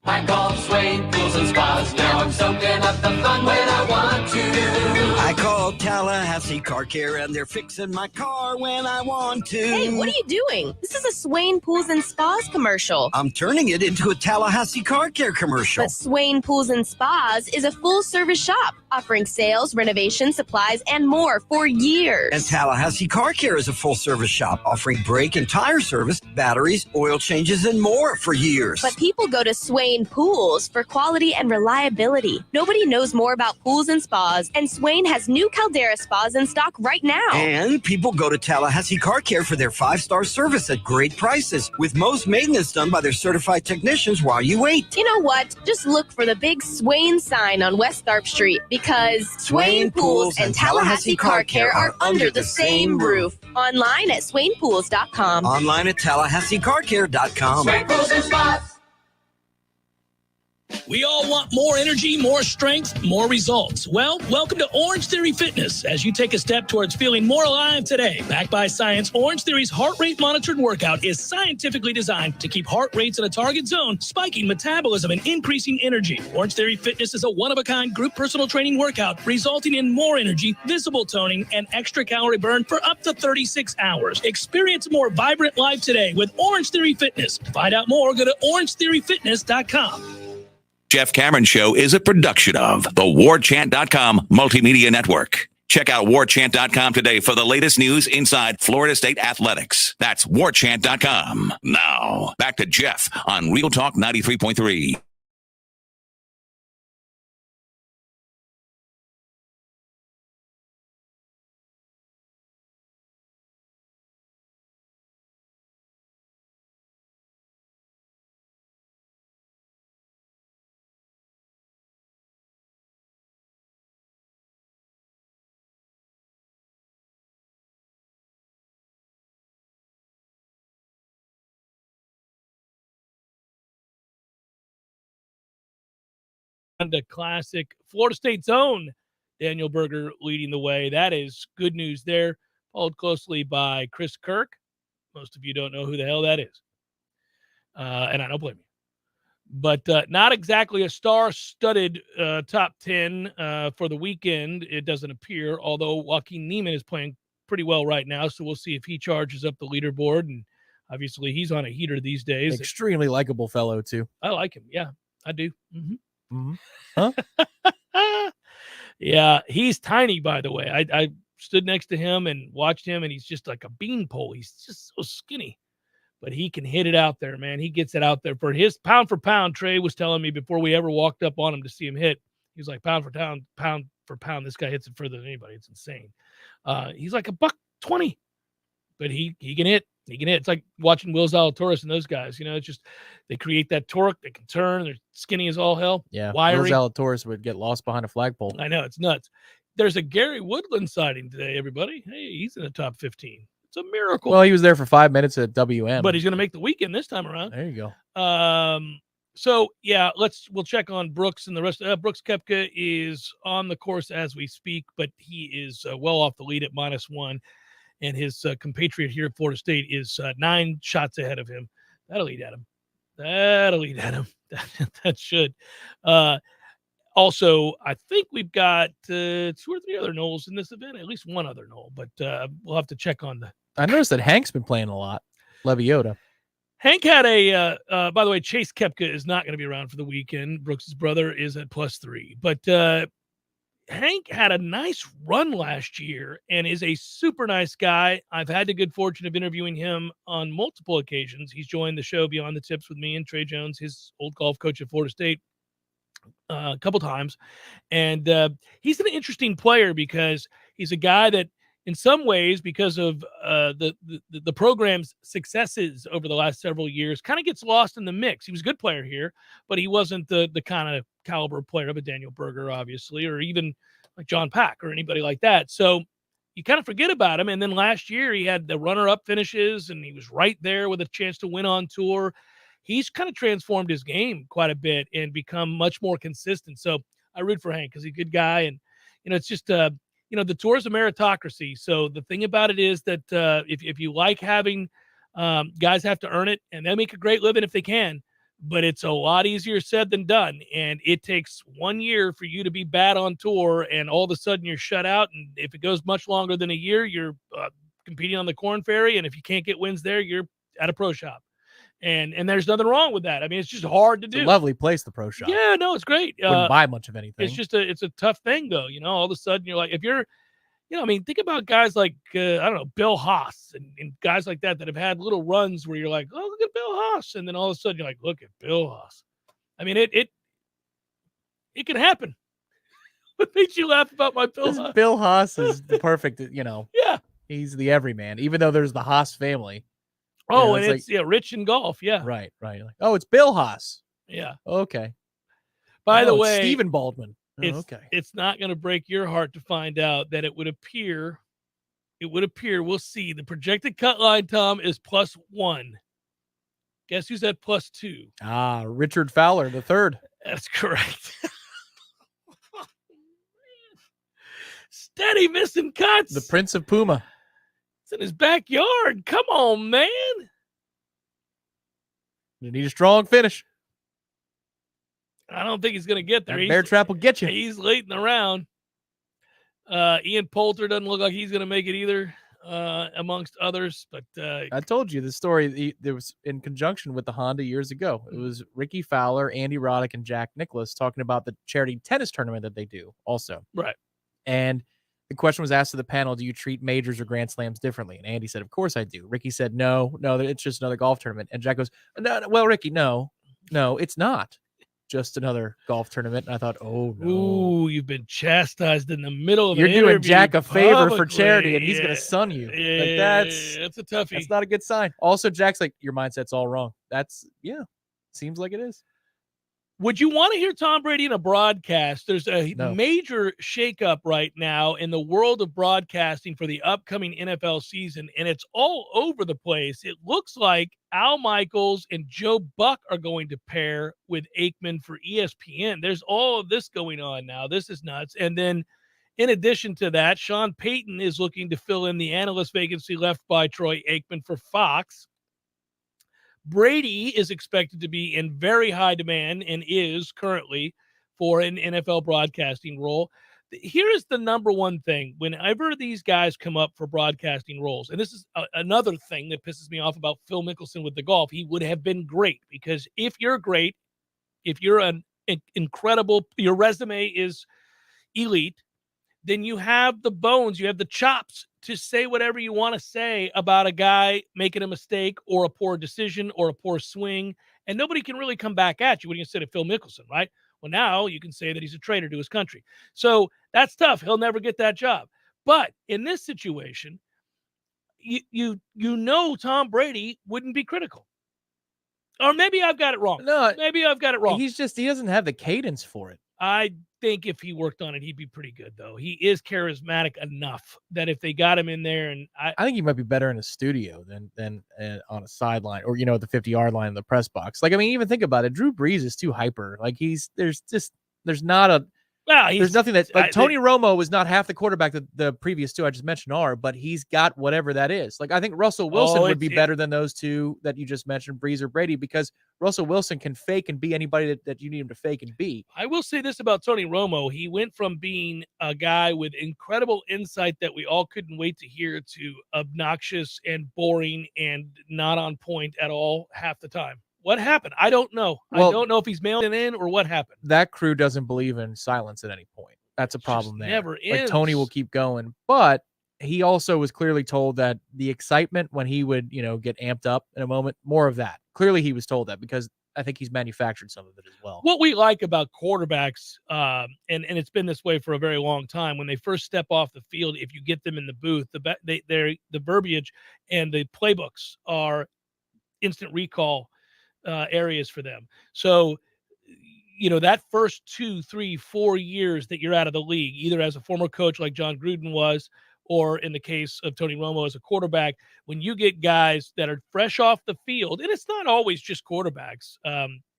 I called Swain Pools and Spas. Now I'm soaking up the fun when I want to. I called Tallahassee Car Care and they're fixing my car when I want to. Hey, what are you doing? This is a Swain Pools and Spas commercial. I'm turning it into a Tallahassee Car Care commercial. But Swain Pools and Spas is a full-service shop offering sales, renovation, supplies, and more for years. And Tallahassee Car Care is a full-service shop offering brake and tire service, batteries, oil changes, and more for years. But people go to Swain Pools for quality and reliability. Nobody knows more about pools and spas, and Swain has new Caldera spas in stock right now. And people go to Tallahassee Car Care for their 5-star service at great prices, with most maintenance done by their certified technicians while you wait. You know what? Just look for the big Swain sign on West Tharp Street, because Swain Pools and Tallahassee Car Care are under the same roof. Online at swainpools.com. Online at tallahasseecarcare.com. Swain Pools and Spas. We all want more energy, more strength, more results. Well, welcome to Orange Theory Fitness as you take a step towards feeling more alive today. Backed by science, Orange Theory's heart rate monitored workout is scientifically designed to keep heart rates in a target zone, spiking metabolism and increasing energy. Orange Theory Fitness is a one-of-a-kind group personal training workout resulting in more energy, visible toning, and extra calorie burn for up to 36 hours. Experience a more vibrant life today with Orange Theory Fitness. To find out more, go to orangetheoryfitness.com. Jeff Cameron Show is a production of the Warchant.com Multimedia Network. Check out Warchant.com today for the latest news inside Florida State athletics. That's Warchant.com. Now, back to Jeff on Real Talk 93.3. And a classic Florida State's own Daniel Berger leading the way. That is good news there. Followed closely by Chris Kirk. Most of you don't know who the hell that is. And I don't blame you. But not exactly a star-studded top 10 for the weekend, it doesn't appear, although Joaquin Neiman is playing pretty well right now, so we'll see if he charges up the leaderboard. And obviously, he's on a heater these days. Extremely likable fellow, too. I like him. Yeah, I do. Mm-hmm. Mm-hmm. Huh? Yeah, he's tiny, by the way. I stood next to him and watched him, and he's just like a beanpole. He's just so skinny. but he can hit it out there, man. He gets it out there for his pound for pound. Trey was telling me before we ever walked up on him to see him hit. He's like pound for pound. This guy hits it further than anybody. It's insane. He's like $120, but he can hit. He can hit. It's like watching Will Zalatoris and those guys. It's just they create that torque. They can turn. They're skinny as all hell. Yeah, wiry. Will Zalatoris would get lost behind a flagpole. I know, it's nuts. There's a Gary Woodland sighting today, everybody. Hey, he's in the top 15. It's a miracle. Well, he was there for 5 minutes at WM. But he's going to make the weekend this time around. There you go. So, yeah, we'll check on Brooks and the rest. Brooks Koepka is on the course as we speak, but he is well off the lead at -1. And his compatriot here at Florida State is 9 shots ahead of him. That'll eat at him. That should. Also, I think we've got 2 or 3 other Noles in this event, at least one other Nole, but we'll have to check on the. I noticed that Hank's been playing a lot. Leviota. Hank had by the way, Chase Koepka is not going to be around for the weekend. Brooks's brother is at +3, but Hank had a nice run last year and is a super nice guy. I've had the good fortune of interviewing him on multiple occasions. He's joined the show Beyond the Tips with me and Trey Jones, his old golf coach at Florida State, a couple times. And he's an interesting player because he's a guy that in some ways, because of the program's successes over the last several years, kind of gets lost in the mix. He was a good player here, but he wasn't the kind of caliber player of a Daniel Berger, obviously, or even like John Pack or anybody like that. So you kind of forget about him. And then last year he had the runner-up finishes, and he was right there with a chance to win on tour. He's kind of transformed his game quite a bit and become much more consistent. So I root for Hank because he's a good guy. And, it's just the tour is a meritocracy. So the thing about it is that if you like having guys have to earn it, and they make a great living if they can, but it's a lot easier said than done. And it takes 1 year for you to be bad on tour, and all of a sudden you're shut out. And if it goes much longer than a year, you're competing on the Corn Ferry. And if you can't get wins there, you're at a pro shop. And there's nothing wrong with that. I mean, it's just hard to do. It's a lovely place, the pro shop. Yeah, no, it's great. Wouldn't buy much of anything. It's just it's a tough thing, though. All of a sudden you're like, if you're, think about guys like, I don't know, Bill Haas and guys like that have had little runs where you're like, oh, look at Bill Haas. And then all of a sudden you're like, look at Bill Haas. I mean, it can happen. What makes you laugh about my Bill Haas? Bill Haas is the perfect, Yeah. He's the everyman, even though there's the Haas family. Oh, and it's rich in golf. Yeah. Right. Like, oh, it's Bill Haas. Yeah. Okay. By the way, Stephen Baldwin. It's not going to break your heart to find out that it would appear, we'll see. The projected cut line, Tom, is +1. Guess who's at +2? Richard Fowler, the third. That's correct. Steady missing cuts. The Prince of Puma. It's in his backyard. Come on, man. You need a strong finish. I don't think he's going to get there. Bear trap will get you. He's late in the round. Ian Poulter doesn't look like he's going to make it either, amongst others. But I told you the story. There was in conjunction with the Honda years ago. It was Ricky Fowler, Andy Roddick, and Jack Nicklaus talking about the charity tennis tournament that they do also. Right. And the question was asked to the panel, do you treat majors or Grand Slams differently? And Andy said, of course I do. Ricky said, no, it's just another golf tournament. And Jack goes, no, well, Ricky, no, it's not just another golf tournament. And I thought, oh, no. Ooh, you've been chastised in the middle of You're an doing interview Jack a favor for publicly. charity, and he's going to sun you. Yeah, Like, that's a toughie. That's not a good sign. Also, Jack's like, your mindset's all wrong. Seems like it is. Would you want to hear Tom Brady in a broadcast? There's a major shakeup right now in the world of broadcasting for the upcoming NFL season, and it's all over the place. It looks like Al Michaels and Joe Buck are going to pair with Aikman for ESPN. There's all of this going on now. This is nuts. And then in addition to that, Sean Payton is looking to fill in the analyst vacancy left by Troy Aikman for Fox. Brady is expected to be in very high demand and is currently for an NFL broadcasting role. Here is the number one thing. Whenever these guys come up for broadcasting roles, and this is another thing that pisses me off about Phil Mickelson with the golf, he would have been great because if you're great, if you're an incredible, your resume is elite, then you have the bones, you have the chops to say whatever you want to say about a guy making a mistake or a poor decision or a poor swing, and nobody can really come back at you when you say to Phil Mickelson, right? Well, now you can say that he's a traitor to his country. So that's tough. He'll never get that job. But in this situation, you know Tom Brady wouldn't be critical. Or maybe I've got it wrong. No, maybe I've got it wrong. He doesn't have the cadence for it. I think if he worked on it, he'd be pretty good, though. He is charismatic enough that if they got him in there, and I think he might be better in a studio than on a sideline or, at the 50-yard line in the press box. Like, I mean, even think about it. Drew Brees is too hyper. Like, there's nothing that, like, Tony Romo was not half the quarterback that the previous two I just mentioned are, but he's got whatever that is. Like, I think Russell Wilson would be better than those two that you just mentioned, Brees or Brady, because Russell Wilson can fake and be anybody that you need him to fake and be. I will say this about Tony Romo. He went from being a guy with incredible insight that we all couldn't wait to hear to obnoxious and boring and not on point at all half the time. What happened? I don't know. Well, I don't know if he's mailing in or what happened. That crew doesn't believe in silence at any point. That's a problem there. Never ends. Like, Tony will keep going, but he also was clearly told that the excitement when he would, get amped up in a moment, more of that. Clearly he was told that because I think he's manufactured some of it as well. What we like about quarterbacks, and it's been this way for a very long time, when they first step off the field, if you get them in the booth, the verbiage and the playbooks are instant recall areas for them. So, that first 2, 3, 4 years that you're out of the league, either as a former coach like John Gruden was, or in the case of Tony Romo as a quarterback, when you get guys that are fresh off the field, and it's not always just quarterbacks.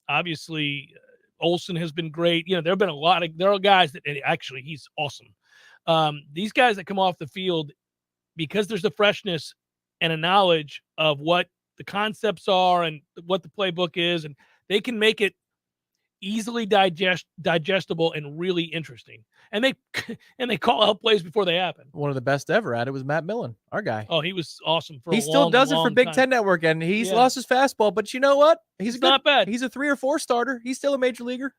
Obviously, Olsen has been great. There have been there are guys that actually he's awesome. These guys that come off the field, because there's a freshness and a knowledge of what the concepts are and what the playbook is, and they can make it easily digestible and really interesting. And they call out plays before they happen. One of the best ever at it was Matt Millen, our guy. Oh, he was awesome for he a still long, does it long for Big time. Ten Network, and he's lost his fastball, but you know what? He's not bad. He's a 3 or 4 starter. He's still a major leaguer.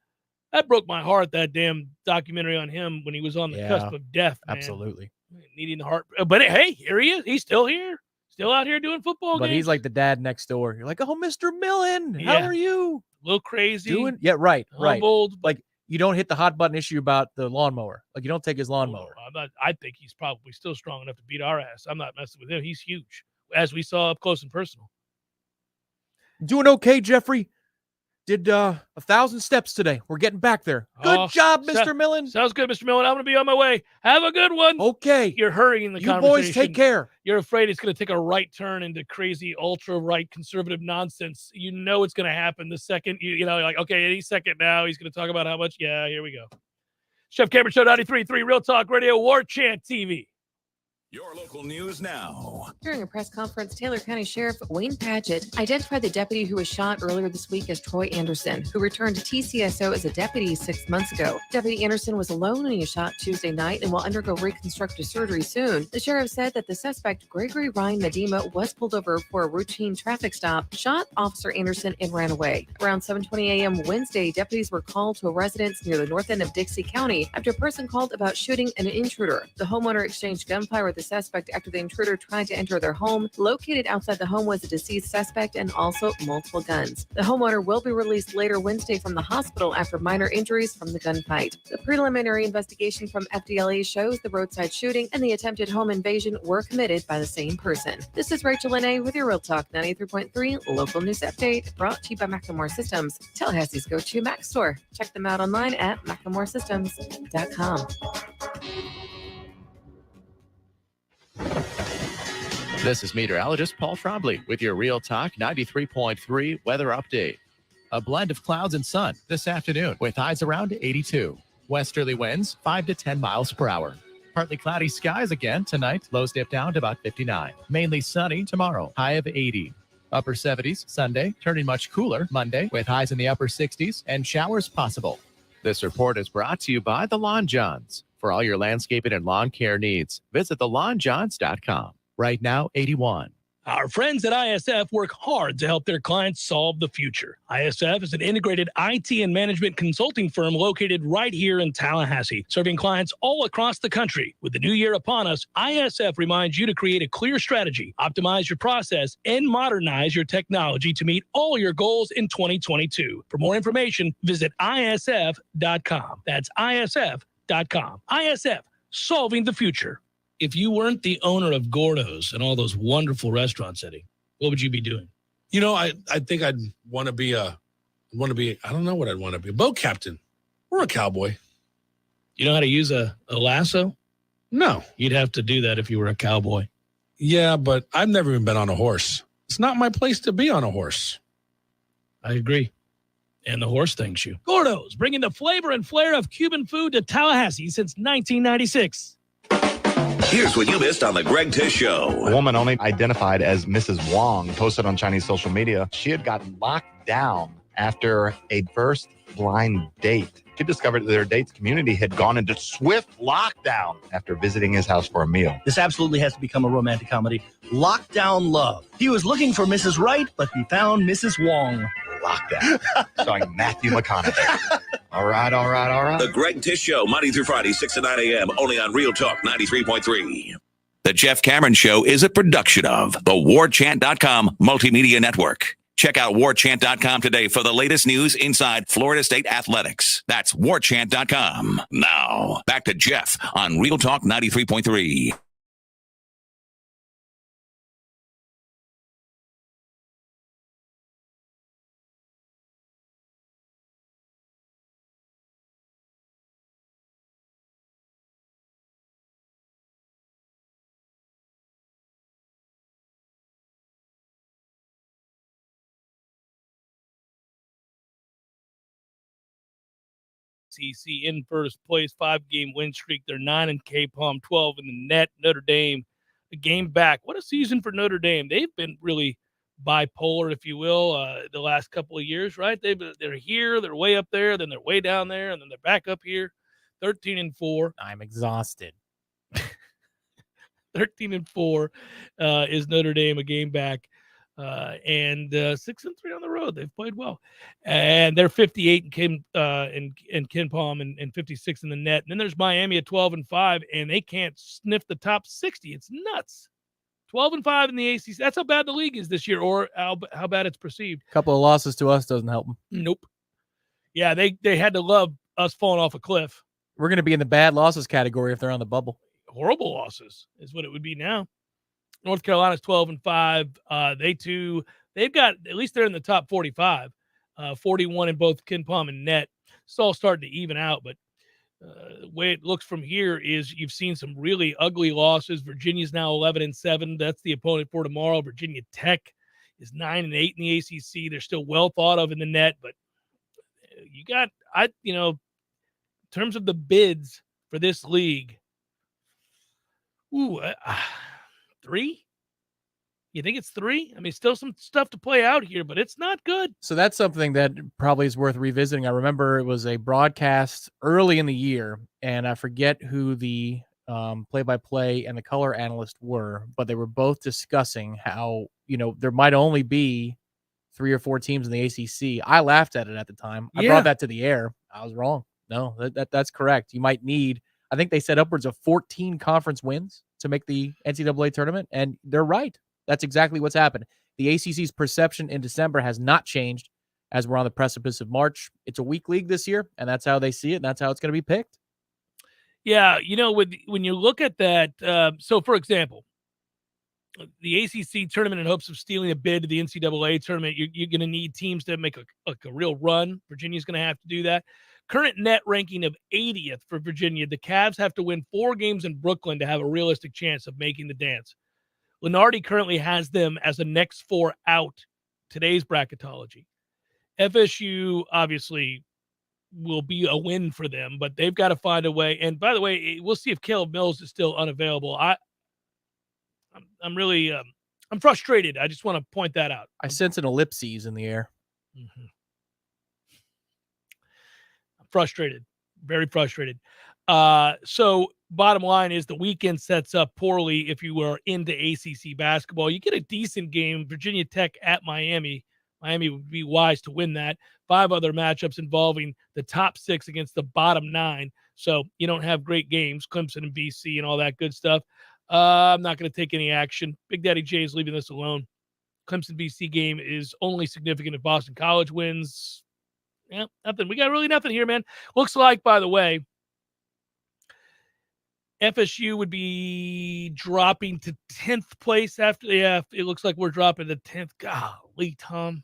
That broke my heart, that damn documentary on him when he was on the cusp of death, man. Absolutely. Needing the heart. But hey, here he is. He's still here. Still out here doing football But games. he's like the dad next door. You're like, oh, Mr. Millen, how are you? A little crazy. Right. Humbled. Like, you don't hit the hot button issue about the lawnmower. Like, you don't take his lawnmower. I think he's probably still strong enough to beat our ass. I'm not messing with him. He's huge, as we saw up close and personal. Doing okay, Jeffrey. Did 1,000 steps today. We're getting back there. Good job, Mr. Millen. Sounds good, Mr. Millen. I'm going to be on my way. Have a good one. Okay. You're hurrying the You conversation. boys take care. You're afraid it's going to take a right turn into crazy ultra-right conservative nonsense. You know it's going to happen the second. You're like, okay, any second now, he's going to talk about how much. Yeah, here we go. Chef Cameron Show 93.3 Real Talk Radio, Warchant TV. Your local news now. During a press conference, Taylor County Sheriff Wayne Padgett identified the deputy who was shot earlier this week as Troy Anderson, who returned to TCSO as a deputy 6 months ago. Deputy Anderson was alone when he was shot Tuesday night and will undergo reconstructive surgery soon. The sheriff said that the suspect, Gregory Ryan Medema, was pulled over for a routine traffic stop, shot Officer Anderson, and ran away. Around 7:20 a.m. Wednesday, deputies were called to a residence near the north end of Dixie County after a person called about shooting an intruder. The homeowner exchanged gunfire with the suspect after the intruder tried to enter their home. Located outside the home was a deceased suspect and also multiple guns. The homeowner will be released later Wednesday from the hospital after minor injuries from the gunfight. The preliminary investigation from FDLE shows the roadside shooting and the attempted home invasion were committed by the same person. This is Rachel Lene with your Real Talk 93.3 local news update, brought to you by McLemore Systems, Tallahassee's go-to Mac store. Check them out online at McLemoreSystems.com. This is meteorologist Paul Trombley with your Real Talk 93.3 weather update. A blend of clouds and sun this afternoon with highs around 82. Westerly winds 5 to 10 miles per hour. Partly cloudy skies again tonight. Lows dip down to about 59. Mainly sunny tomorrow. High of 80. Upper 70s Sunday, turning much cooler Monday with highs in the upper 60s and showers possible. This report is brought to you by the Lawn Johns. For all your landscaping and lawn care needs, visit thelawnjohns.com. Right now, 81. Our friends at ISF work hard to help their clients solve the future. ISF is an integrated IT and management consulting firm located right here in Tallahassee, serving clients all across the country. With the new year upon us, ISF reminds you to create a clear strategy, optimize your process, and modernize your technology to meet all your goals in 2022. For more information, visit ISF.com. That's ISF.com. ISF, solving the future. If you weren't the owner of Gordo's and all those wonderful restaurants, Eddie, what would you be doing? You know, I think I'd want to be I don't know what I'd want to be, a boat captain or a cowboy. You know how to use a lasso? No. You'd have to do that if you were a cowboy. Yeah, but I've never even been on a horse. It's not my place to be on a horse. I agree. And the horse thanks you. Gordo's, bringing the flavor and flair of Cuban food to Tallahassee since 1996. Here's what you missed on the Greg Tish Show. A woman only identified as Mrs. Wong posted on Chinese social media she had gotten locked down after a first blind date. She discovered that their date's community had gone into swift lockdown after visiting his house for a meal. This absolutely has to become a romantic comedy. Lockdown Love. He was looking for Mrs. Right, but he found Mrs. Wong. Lockdown. Starring Matthew McConaughey. All right. The Greg Tish Show, Monday through Friday, 6 to 9 a.m., only on Real Talk 93.3. The Jeff Cameron Show is a production of the Warchant.com Multimedia Network. Check out Warchant.com today for the latest news inside Florida State athletics. That's Warchant.com. Now, back to Jeff on Real Talk 93.3. SEC in first place, 5-game win streak. They're 9 in K-Palm, 12 in the net. Notre Dame, a game back. What a season for Notre Dame. They've been really bipolar, if you will, the last couple of years, right? They're here, they're way up there, then they're way down there, and then they're back up here. 13-4. I'm exhausted. 13-4 is Notre Dame, a game back. And 6-3 on the road. They've played well, and they're 58 in Ken Palm and 56 in the net. And then there's Miami at 12-5, and they can't sniff the top 60. It's nuts. 12-5 in the ACC. That's how bad the league is this year, or how bad it's perceived. A couple of losses to us doesn't help them. Nope. Yeah, they had to love us falling off a cliff. We're going to be in the bad losses category if they're on the bubble. Horrible losses is what it would be now. North Carolina's 12-5. They've got, at least they're in the top 45, 41 in both Ken Palm and net. It's all starting to even out, but the way it looks from here is you've seen some really ugly losses. Virginia's now 11-7. That's the opponent for tomorrow. Virginia Tech is 9-8 in the ACC. They're still well thought of in the net, but you got, in terms of the bids for this league, 3? You think it's 3? I mean, still some stuff to play out here, but it's not good. So that's something that probably is worth revisiting. I remember it was a broadcast early in the year, and I forget who the play-by-play and the color analyst were, but they were both discussing how, there might only be 3 or 4 teams in the ACC. I laughed at it at the time. I brought that to the air. I was wrong. No, that's correct. You might need, I think they said upwards of 14 conference wins to make the NCAA tournament, and they're right. That's exactly what's happened. The ACC's perception in December has not changed as we're on the precipice of March. It's a weak league this year, and that's how they see it, and that's how it's going to be picked. Yeah, when you look at that, so for example, the ACC tournament in hopes of stealing a bid to the NCAA tournament, you're going to need teams to make a real run. Virginia's going to have to do that. Current net ranking of 80th for Virginia. The Cavs have to win 4 games in Brooklyn to have a realistic chance of making the dance. Lenardi currently has them as a next 4 out, today's bracketology. FSU obviously will be a win for them, but they've got to find a way. And by the way, we'll see if Caleb Mills is still unavailable. I'm really I'm frustrated. I just want to point that out. I sense an ellipses in the air. Mm-hmm. I'm frustrated, very frustrated. So bottom line is the weekend sets up poorly if you are into ACC basketball. You get a decent game, Virginia Tech at Miami. Miami would be wise to win that. 5 other matchups involving the top 6 against the bottom 9. So you don't have great games, Clemson and BC and all that good stuff. I'm not going to take any action. Big Daddy J is leaving this alone. Clemson BC game is only significant if Boston College wins. Yeah, nothing. We got really nothing here, man. Looks like, by the way, FSU would be dropping to 10th place after. Yeah, it looks like we're dropping to 10th. Golly, Tom.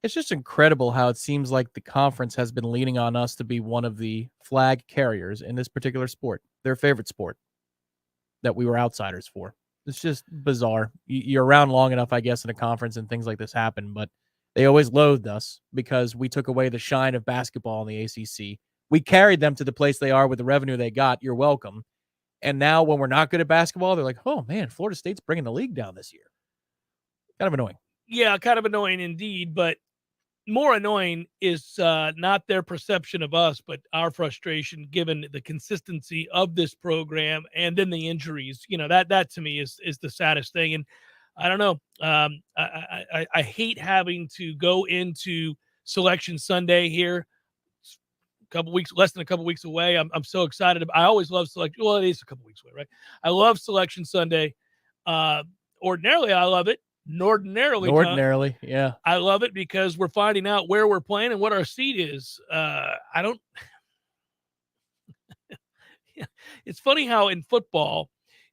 It's just incredible how it seems like the conference has been leaning on us to be one of the flag carriers in this particular sport, their favorite sport that we were outsiders for. It's just bizarre. You're around long enough, I guess, in a conference and things like this happen, but they always loathed us because we took away the shine of basketball in the ACC. We carried them to the place they are with the revenue they got. You're welcome. And now when we're not good at basketball, they're like, oh, man, Florida State's bringing the league down this year. Kind of annoying. Yeah, kind of annoying indeed, but more annoying is not their perception of us, but our frustration given the consistency of this program and then the injuries. You know, that to me is the saddest thing. And I don't know. I hate having to go into Selection Sunday here. Less than a couple weeks away. I'm so excited. I always love Selection. Well, it is a couple weeks away, right? I love Selection Sunday. Ordinarily, I love it. Ordinarily, yeah. I love it because we're finding out where we're playing and what our seed is. I don't. It's funny how in football,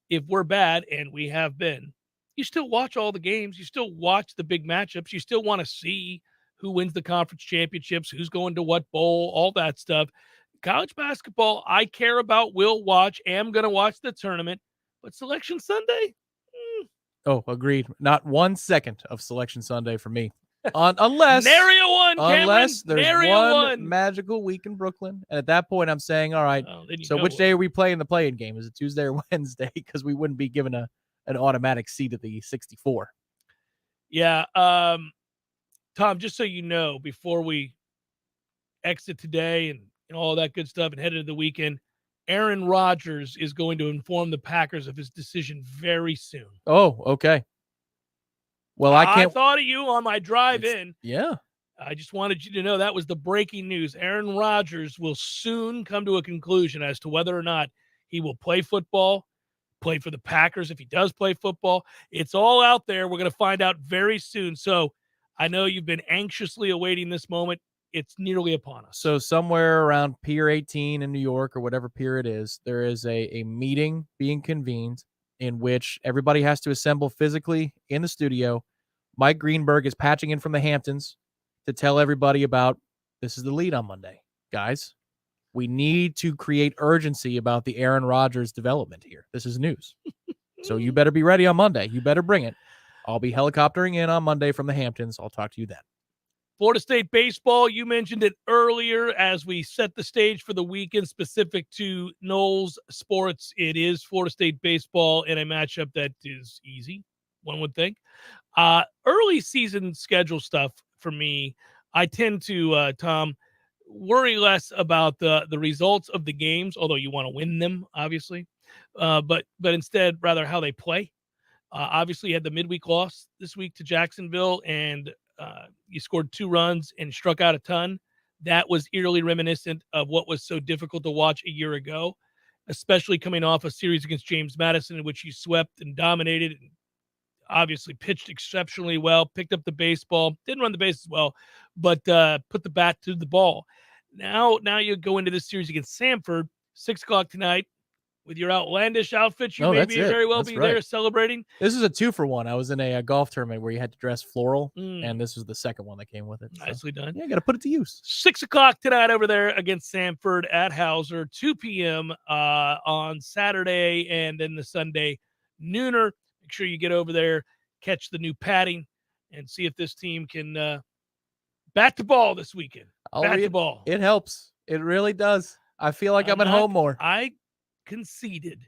if we're bad, and we have been, you still watch all the games. You still watch the big matchups. You still want to see who wins the conference championships, who's going to what bowl, all that stuff. College basketball, I care about, will watch, am going to watch the tournament. But Selection Sunday? Oh, agreed. Not 1 second of Selection Sunday for me. Unless Nary a one, Cameron. Unless there's Nary one magical week in Brooklyn. And at that point, I'm saying, all right, so which day are we playing the play-in game? Is it Tuesday or Wednesday? Because we wouldn't be given an automatic seat at the 64. Yeah. Tom, just so you know, before we exit today and all that good stuff and head into the weekend, Aaron Rodgers is going to inform the Packers of his decision very soon. Oh, okay. Well, I thought of you on my drive in. Yeah. I just wanted you to know that was the breaking news. Aaron Rodgers will soon come to a conclusion as to whether or not he will play football, play for the Packers if he does play football. It's all out there. We're going to find out very soon. So I know you've been anxiously awaiting this moment. It's nearly upon us. So somewhere around Pier 18 in New York or whatever pier it is, there is a meeting being convened in which everybody has to assemble physically in the studio. Mike Greenberg is patching in from the Hamptons to tell everybody about this is the lead on Monday. Guys, we need to create urgency about the Aaron Rodgers development here. This is news. So you better be ready on Monday. You better bring it. I'll be helicoptering in on Monday from the Hamptons. I'll talk to you then. Florida State baseball, you mentioned it earlier as we set the stage for the weekend specific to Noles sports. It is Florida State baseball in a matchup that is easy, one would think. Early season schedule stuff for me, I tend to, Tom, worry less about the results of the games, although you want to win them, obviously, but instead rather how they play. Obviously, you had the midweek loss this week to Jacksonville, and you scored 2 runs and struck out a ton. That was eerily reminiscent of what was so difficult to watch a year ago, especially coming off a series against James Madison in which you swept and dominated and obviously pitched exceptionally well, picked up the baseball, didn't run the bases well, but put the bat to the ball. Now you go into this series against Samford, 6:00 tonight. With your outlandish outfits, you may very well be there celebrating. This is a 2-for-1. I was in a golf tournament where you had to dress floral, and this was the second one that came with it. Nicely done. Yeah, got to put it to use. 6:00 tonight over there against Samford at Hauser, 2 p.m. On Saturday, and then the Sunday nooner. Make sure you get over there, catch the new padding, and see if this team can bat the ball this weekend. Bat the ball. It helps. It really does. I feel like I'm at home more. I conceded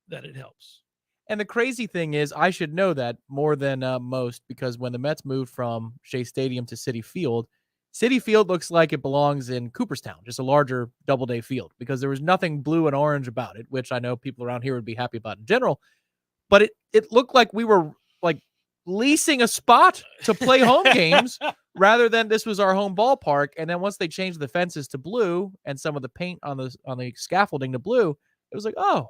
that it helps. And the crazy thing is, I should know that more than most, because when the Mets moved from Shea Stadium to Citi Field, City Field looks like it belongs in Cooperstown, just a larger Doubleday field, because there was nothing blue and orange about it, which I know people around here would be happy about in general. But it looked like we were like leasing a spot to play home games rather than this was our home ballpark. And then once they changed the fences to blue and some of the paint on the scaffolding to blue, it was like, oh,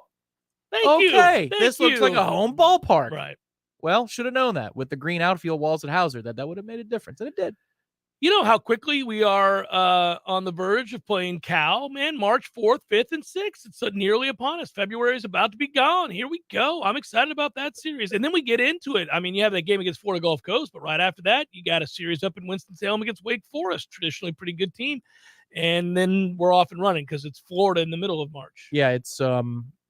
Thank this looks like you. a home ballpark. Right. Well, should have known that with the green outfield walls at Hauser that would have made a difference, and it did. You know how quickly we are on the verge of playing Cal, man. March 4th, 5th, and 6th. It's nearly upon us. February is about to be gone. Here we go. I'm excited about that series. And then we get into it. I mean, you have that game against Florida Gulf Coast, but right after that, you got a series up in Winston-Salem against Wake Forest, traditionally a pretty good team. And then we're off and running because it's Florida in the middle of March. Yeah, it's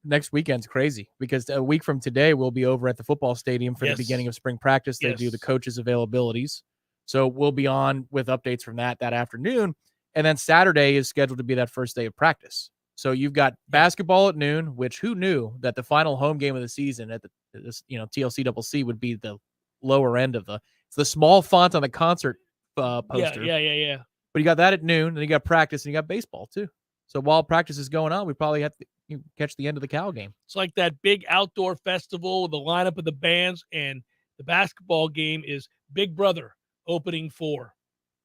next weekend's crazy because a week from today, we'll be over at the football stadium for the beginning of spring practice. They do the coaches' availabilities. So we'll be on with updates from that afternoon. And then Saturday is scheduled to be that first day of practice. So you've got basketball at noon, which who knew that the final home game of the season at TLC would be the lower end of it's the small font on the concert poster. Yeah. But you got that at noon, and you got practice, and you got baseball too. So while practice is going on, we probably have to catch the end of the Cal game. It's like that big outdoor festival, the lineup of the bands, and the basketball game is Big Brother opening for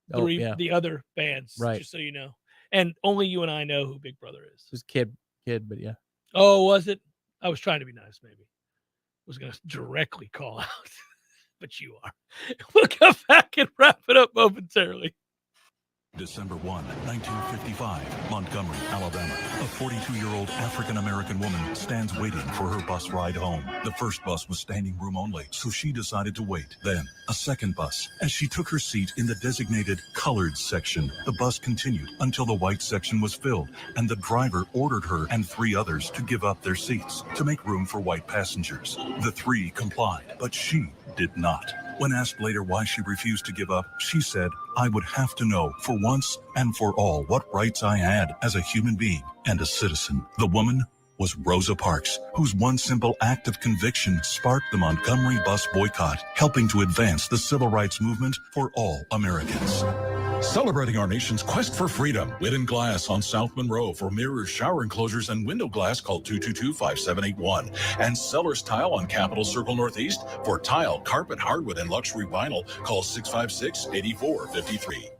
the other bands, right? Just so you know, and only you and I know who Big Brother is. Just kid, but yeah. Oh, was it? I was trying to be nice. Maybe I was going to directly call out, but you are. We'll come back and wrap it up momentarily. December 1, 1955, Montgomery, Alabama. A 42-year-old African-American woman stands waiting for her bus ride home. The first bus was standing room only, so she decided to wait. Then, a second bus. As she took her seat in the designated colored section, the bus continued until the white section was filled, and the driver ordered her and 3 others to give up their seats to make room for white passengers. The 3 complied, but she did not. When asked later why she refused to give up, she said, "I would have to know for once and for all what rights I had as a human being and a citizen." The woman was Rosa Parks, whose one simple act of conviction sparked the Montgomery bus boycott, helping to advance the civil rights movement for all Americans. Celebrating our nation's quest for freedom. Witten Glass on South Monroe. For mirrors, shower enclosures, and window glass, call 222-5781. And Sellers Tile on Capitol Circle Northeast. For tile, carpet, hardwood, and luxury vinyl, call 656-8453.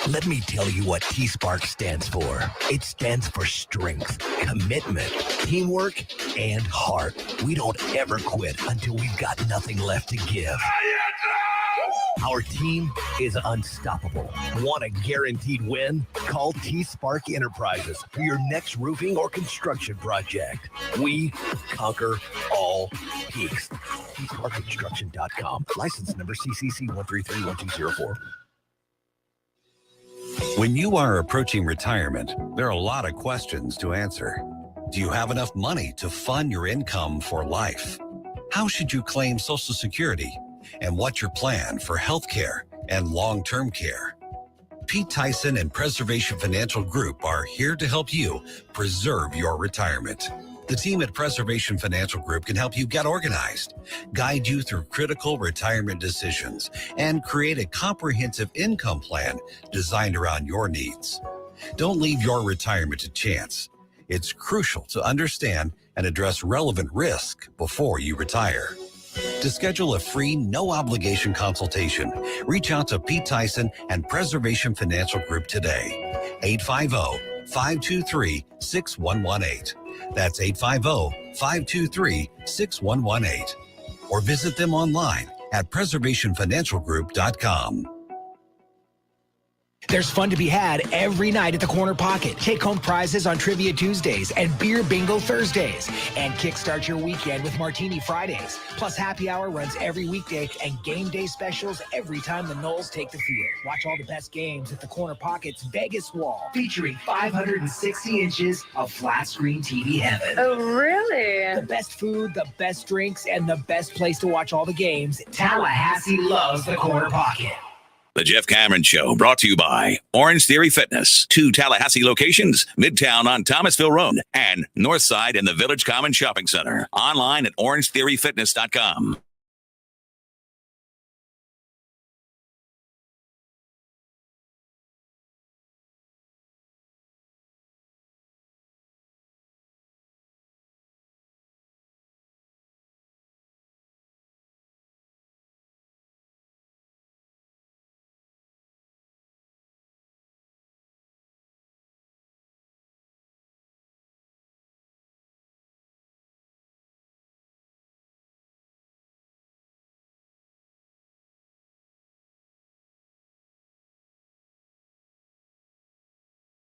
Let me tell you what T-Spark stands for. It stands for strength, commitment, teamwork, and heart. We don't ever quit until we've got nothing left to give. Our team is unstoppable. Want a guaranteed win? Call T-Spark Enterprises for your next roofing or construction project. We conquer all peaks. TSparkConstruction.com. License number CCC 1331204. When you are approaching retirement, there are a lot of questions to answer. Do you have enough money to fund your income for life? How should you claim Social Security? And what's your plan for health care and long-term care? Pete Tyson and Preservation Financial Group are here to help you preserve your retirement. The team at Preservation Financial Group can help you get organized, guide you through critical retirement decisions, and create a comprehensive income plan designed around your needs. Don't leave your retirement to chance. It's crucial to understand and address relevant risk before you retire. To schedule a free, no-obligation consultation, reach out to Pete Tyson and Preservation Financial Group today. 850-523-6118. That's 850-523-6118. Or visit them online at preservationfinancialgroup.com. There's fun to be had every night at the Corner Pocket. Take home prizes on Trivia Tuesdays and Beer Bingo Thursdays. And kickstart your weekend with Martini Fridays. Plus happy hour runs every weekday and game day specials every time the Noles take the field. Watch all the best games at the Corner Pocket's Vegas Wall, featuring 560 inches of flat screen TV heaven. Oh, really? The best food, the best drinks, and the best place to watch all the games. Tallahassee loves the Corner Pocket. The Jeff Cameron Show, brought to you by Orange Theory Fitness. 2 Tallahassee locations, Midtown on Thomasville Road and Northside in the Village Common Shopping Center. Online at orangetheoryfitness.com.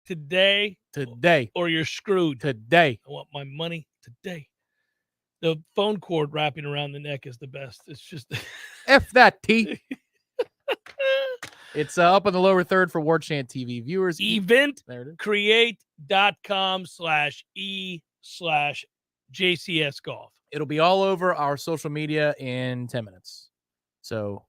today. Today. Or you're screwed. Today. I want my money today. The phone cord wrapping around the neck is the best. It's just F that T. It's up in the lower third for Warchant TV viewers. Eventcreate.com/e/JCS golf. It'll be all over our social media in 10 minutes. So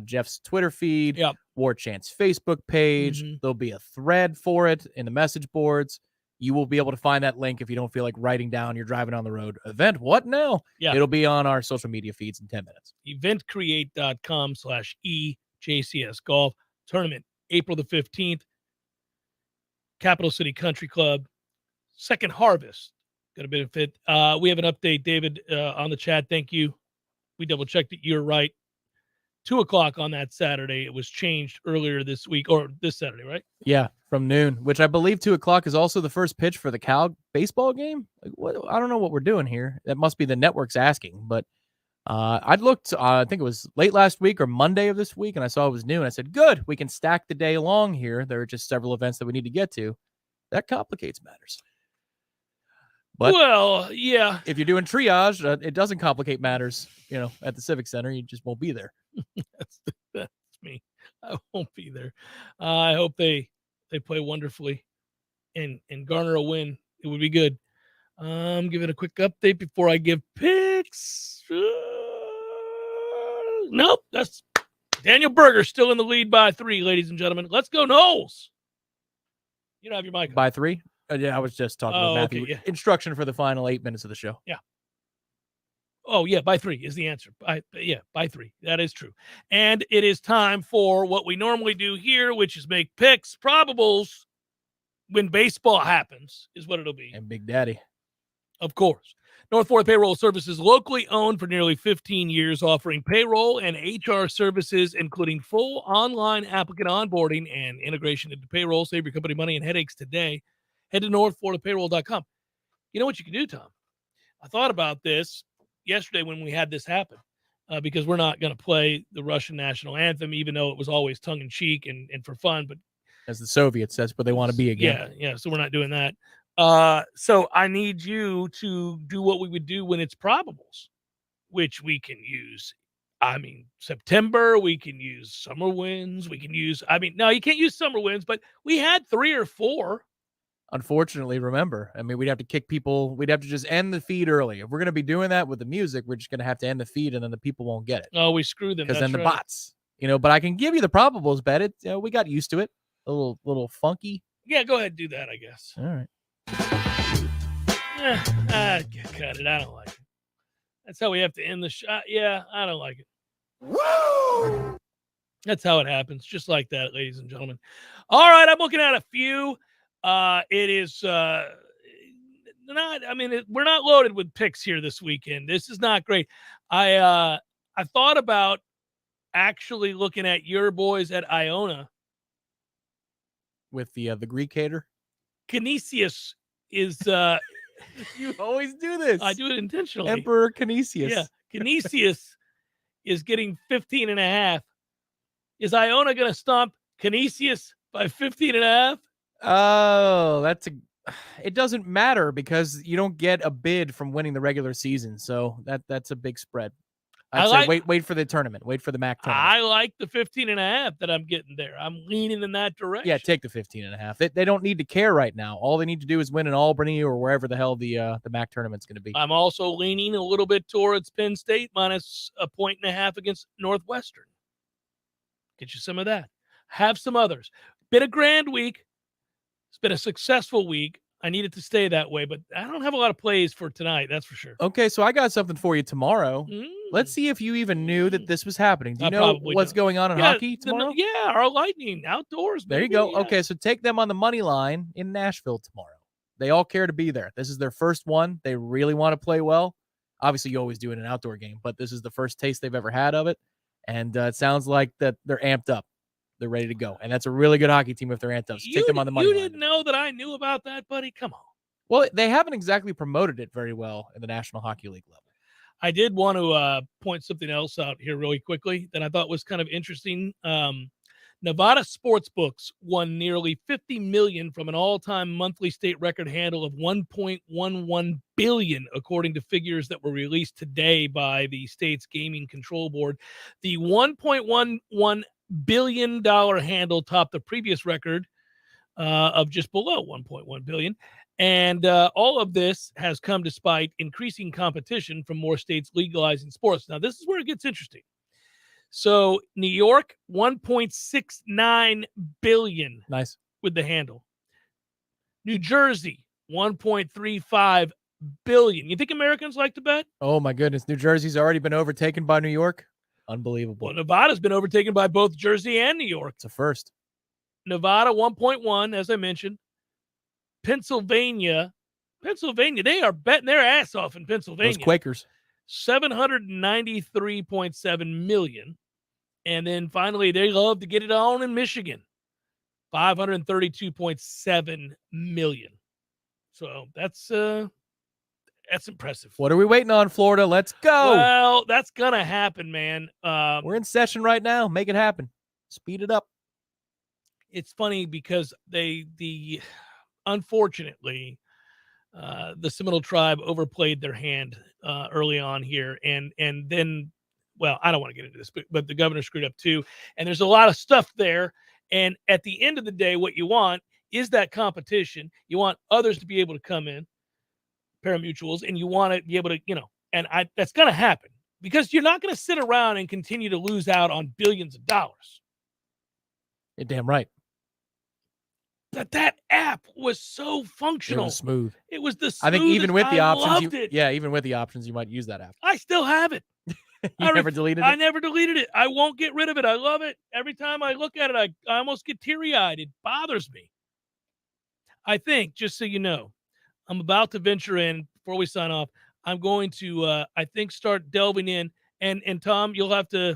Jeff's Twitter feed, Warchant's Facebook page. There'll be a thread for it in the message boards. You will be able to find that link if you don't feel like writing down. You're driving on the road. Event, what now? Yeah. It'll be on our social media feeds in 10 minutes. Eventcreate.com/e/JCS golf. Tournament, April the 15th. Capital City Country Club. Second harvest. Going to benefit. We have an update, David, on the chat. Thank you. We double-checked it. You're right. 2:00 on that Saturday. It was changed earlier this week, or this Saturday, right? Yeah, from noon, which I believe 2:00 is also the first pitch for the Cal baseball game. Like, what? I don't know what we're doing here. That must be the network's asking. But I looked, I think it was late last week or Monday of this week, and I saw it was noon. I said, good, we can stack the day along here. There are just several events that we need to get to. That complicates matters. But well, yeah. If you're doing triage, it doesn't complicate matters. At the Civic Center, you just won't be there. That's me. I won't be there. I hope they play wonderfully and garner a win. It would be good. Give it a quick update before I give picks. Nope, that's Daniel Berger still in the lead by 3, ladies and gentlemen. Let's go Noles. You don't have your mic on. By 3? Yeah, I was just talking about Matthew. Okay, yeah. Instruction for the final 8 minutes of the show. Yeah. Oh, yeah, by 3 is the answer. By 3. That is true. And it is time for what we normally do here, which is make picks, probables, when baseball happens, is what it'll be. And Big Daddy. Of course. North Florida Payroll Services, locally owned for nearly 15 years, offering payroll and HR services, including full online applicant onboarding and integration into payroll. Save your company money and headaches today. Head to northfloridapayroll.com. You know what you can do, Tom? I thought about this yesterday when we had this happen, because we're not going to play the Russian national anthem, even though it was always tongue-in-cheek and for fun. But as the Soviets, that's what they want to be again. Yeah, so we're not doing that. So I need you to do what we would do when it's probables, which we can use. September, we can use summer wins. We can use, no, you can't use summer wins, but we had 3 or 4. Unfortunately, remember, we'd have to kick people. We'd have to just end the feed early. If we're going to be doing that with the music, we're just going to have to end the feed, and then the people won't get it. Oh, we screwed them. Because then the bots, but I can give you the probables bet. It, we got used to it. A little funky. Yeah, go ahead and do that, I guess. All right. Cut it. I don't like it. That's how we have to end the shot. Yeah, I don't like it. Woo! That's how it happens. Just like that, ladies and gentlemen. All right, I'm looking at a few. It is we're not loaded with picks here this weekend. This is not great. I thought about actually looking at your boys at Iona with the Greek hater. Canisius is you always do this. I do it intentionally. Emperor Canisius. Yeah. Canisius is getting 15.5. Is Iona going to stomp Canisius by 15.5? Oh, it doesn't matter because you don't get a bid from winning the regular season. So that's a big spread. I'd say wait for the tournament. Wait for the MAC tournament. I like the 15.5 that I'm getting there. I'm leaning in that direction. Yeah, take the 15.5. They don't need to care right now. All they need to do is win in Albany or wherever the hell the MAC tournament's going to be. I'm also leaning a little bit towards Penn State minus 1.5 against Northwestern. Get you some of that. Have some others. Been a grand week. It's been a successful week. I need it to stay that way, but I don't have a lot of plays for tonight. That's for sure. Okay, so I got something for you tomorrow. Let's see if you even knew that this was happening. Do you know what's going on in hockey tomorrow? Our Lightning outdoors. There you go. Yeah. Okay, so take them on the money line in Nashville tomorrow. They all care to be there. This is their first one. They really want to play well. Obviously, you always do it in an outdoor game, but this is the first taste they've ever had of it, and it sounds like that they're amped up. They're ready to go. And that's a really good hockey team if they're amped up. So take them on the money line. You didn't know that I knew about that, buddy? Come on. Well, they haven't exactly promoted it very well in the National Hockey League level. I did want to point something else out here really quickly that I thought was kind of interesting. Nevada sportsbooks won nearly $50 million from an all-time monthly state record handle of $1.11 billion, according to figures that were released today by the state's gaming control board. The $1.11 billion handle topped the previous record of just below $1.1 billion. And all of this has come despite increasing competition from more states legalizing sports. Now, this is where it gets interesting. So New York, 1.69 billion. Nice. With the handle. New Jersey, 1.35 billion. You think Americans like to bet? Oh my goodness. New Jersey's already been overtaken by New York. Unbelievable. Well, Nevada's been overtaken by both Jersey and New York. It's a first. Nevada, 1.1, as I mentioned. Pennsylvania, they are betting their ass off in Pennsylvania. Those Quakers. 793.7 million. And then finally, they love to get it on in Michigan. 532.7 million. So that's impressive. What are we waiting on, Florida? Let's go. Well, that's gonna happen, man. We're in session right now. Make it happen. Speed it up. It's funny because unfortunately, the Seminole tribe overplayed their hand early on here, and then, well, I don't want to get into this, but the governor screwed up too, and there's a lot of stuff there. And at the end of the day, what you want is that competition. You want others to be able to come in, pari-mutuels, and you want to be able to, and that's going to happen because you're not going to sit around and continue to lose out on billions of dollars. You're damn right. But that app was so functional. It was smooth. It was the smoothest. I think even with the options, even with the options, you might use that app. I still have it. You never deleted it? I never deleted it. I won't get rid of it. I love it. Every time I look at it, I almost get teary-eyed. It bothers me. I think, just so you know, I'm about to venture in, before we sign off, I'm going to, I think, start delving in. And Tom, you'll have to,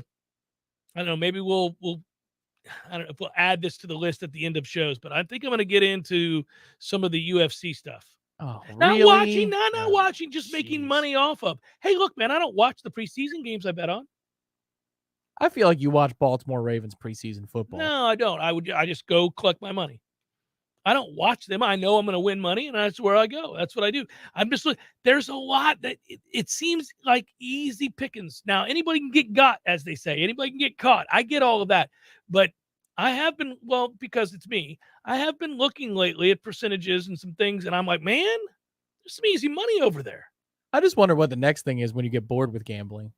I don't know, maybe we'll I don't know if we'll add this to the list at the end of shows, but I think I'm going to get into some of the UFC stuff. Oh, not really? watching, not watching, just making money off of. Hey, look, man, I don't watch the preseason games I bet on. I feel like you watch Baltimore Ravens preseason football. No, I don't. I just go collect my money. I don't watch them. I know I'm going to win money, and that's where I go. That's what I do. I'm just there's a lot that it seems like easy pickings. Now, anybody can get got, as they say. Anybody can get caught. I get all of that. But I have been, well, because it's me, I have been looking lately at percentages and some things, and I'm like, man, there's some easy money over there. I just wonder what the next thing is when you get bored with gambling.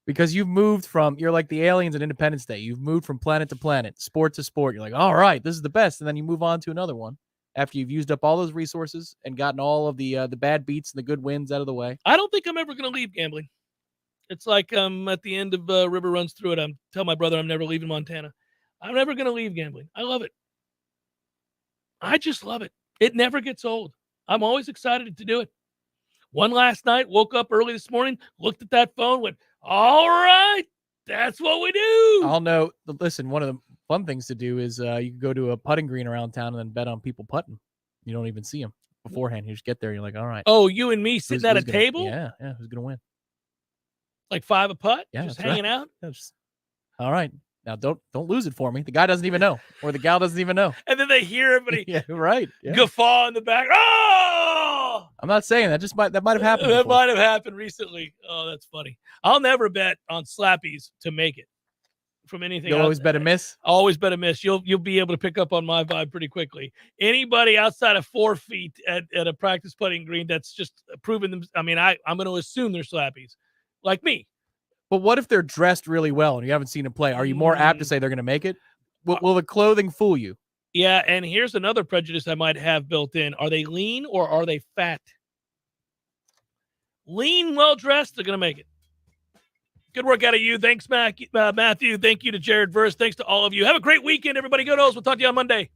Because you've moved you're like the aliens in Independence Day. You've moved from planet to planet, sport to sport. You're like, all right, this is the best. And then you move on to another one after you've used up all those resources and gotten all of the bad beats and the good wins out of the way. I don't think I'm ever going to leave gambling. It's like at the end of River Runs Through It. I tell my brother I'm never leaving Montana. I'm never going to leave gambling. I love it. I just love it. It never gets old. I'm always excited to do it. One last night, woke up early this morning, looked at that phone, went, all right, that's what we do. I'll know. Listen, one of the fun things to do is you can go to a putting green around town and then bet on people putting. You don't even see them beforehand. You just get there. You're like, all right. Oh, you and me sitting at a table? Yeah. Who's going to win? Like 5 a putt? Yeah, just hanging out? All right. Now, don't lose it for me. The guy doesn't even know, or the gal doesn't even know. And then they hear everybody guffaw in the back. Oh! I'm not saying that. That might have happened. That might have happened recently. Oh, that's funny. I'll never bet on slappies to make it from anything. You'll always bet a miss? Always bet a miss. You'll be able to pick up on my vibe pretty quickly. Anybody outside of 4 feet at a practice putting green that's just proven them. I mean, I'm going to assume they're slappies, like me. But what if they're dressed really well and you haven't seen them play? Are you more apt to say they're going to make it? Will the clothing fool you? Yeah, and here's another prejudice I might have built in. Are they lean or are they fat? Lean, well-dressed, they're going to make it. Good work out of you. Thanks, Matthew. Thank you to Jared Verse. Thanks to all of you. Have a great weekend, everybody. Go Noles. We'll talk to you on Monday.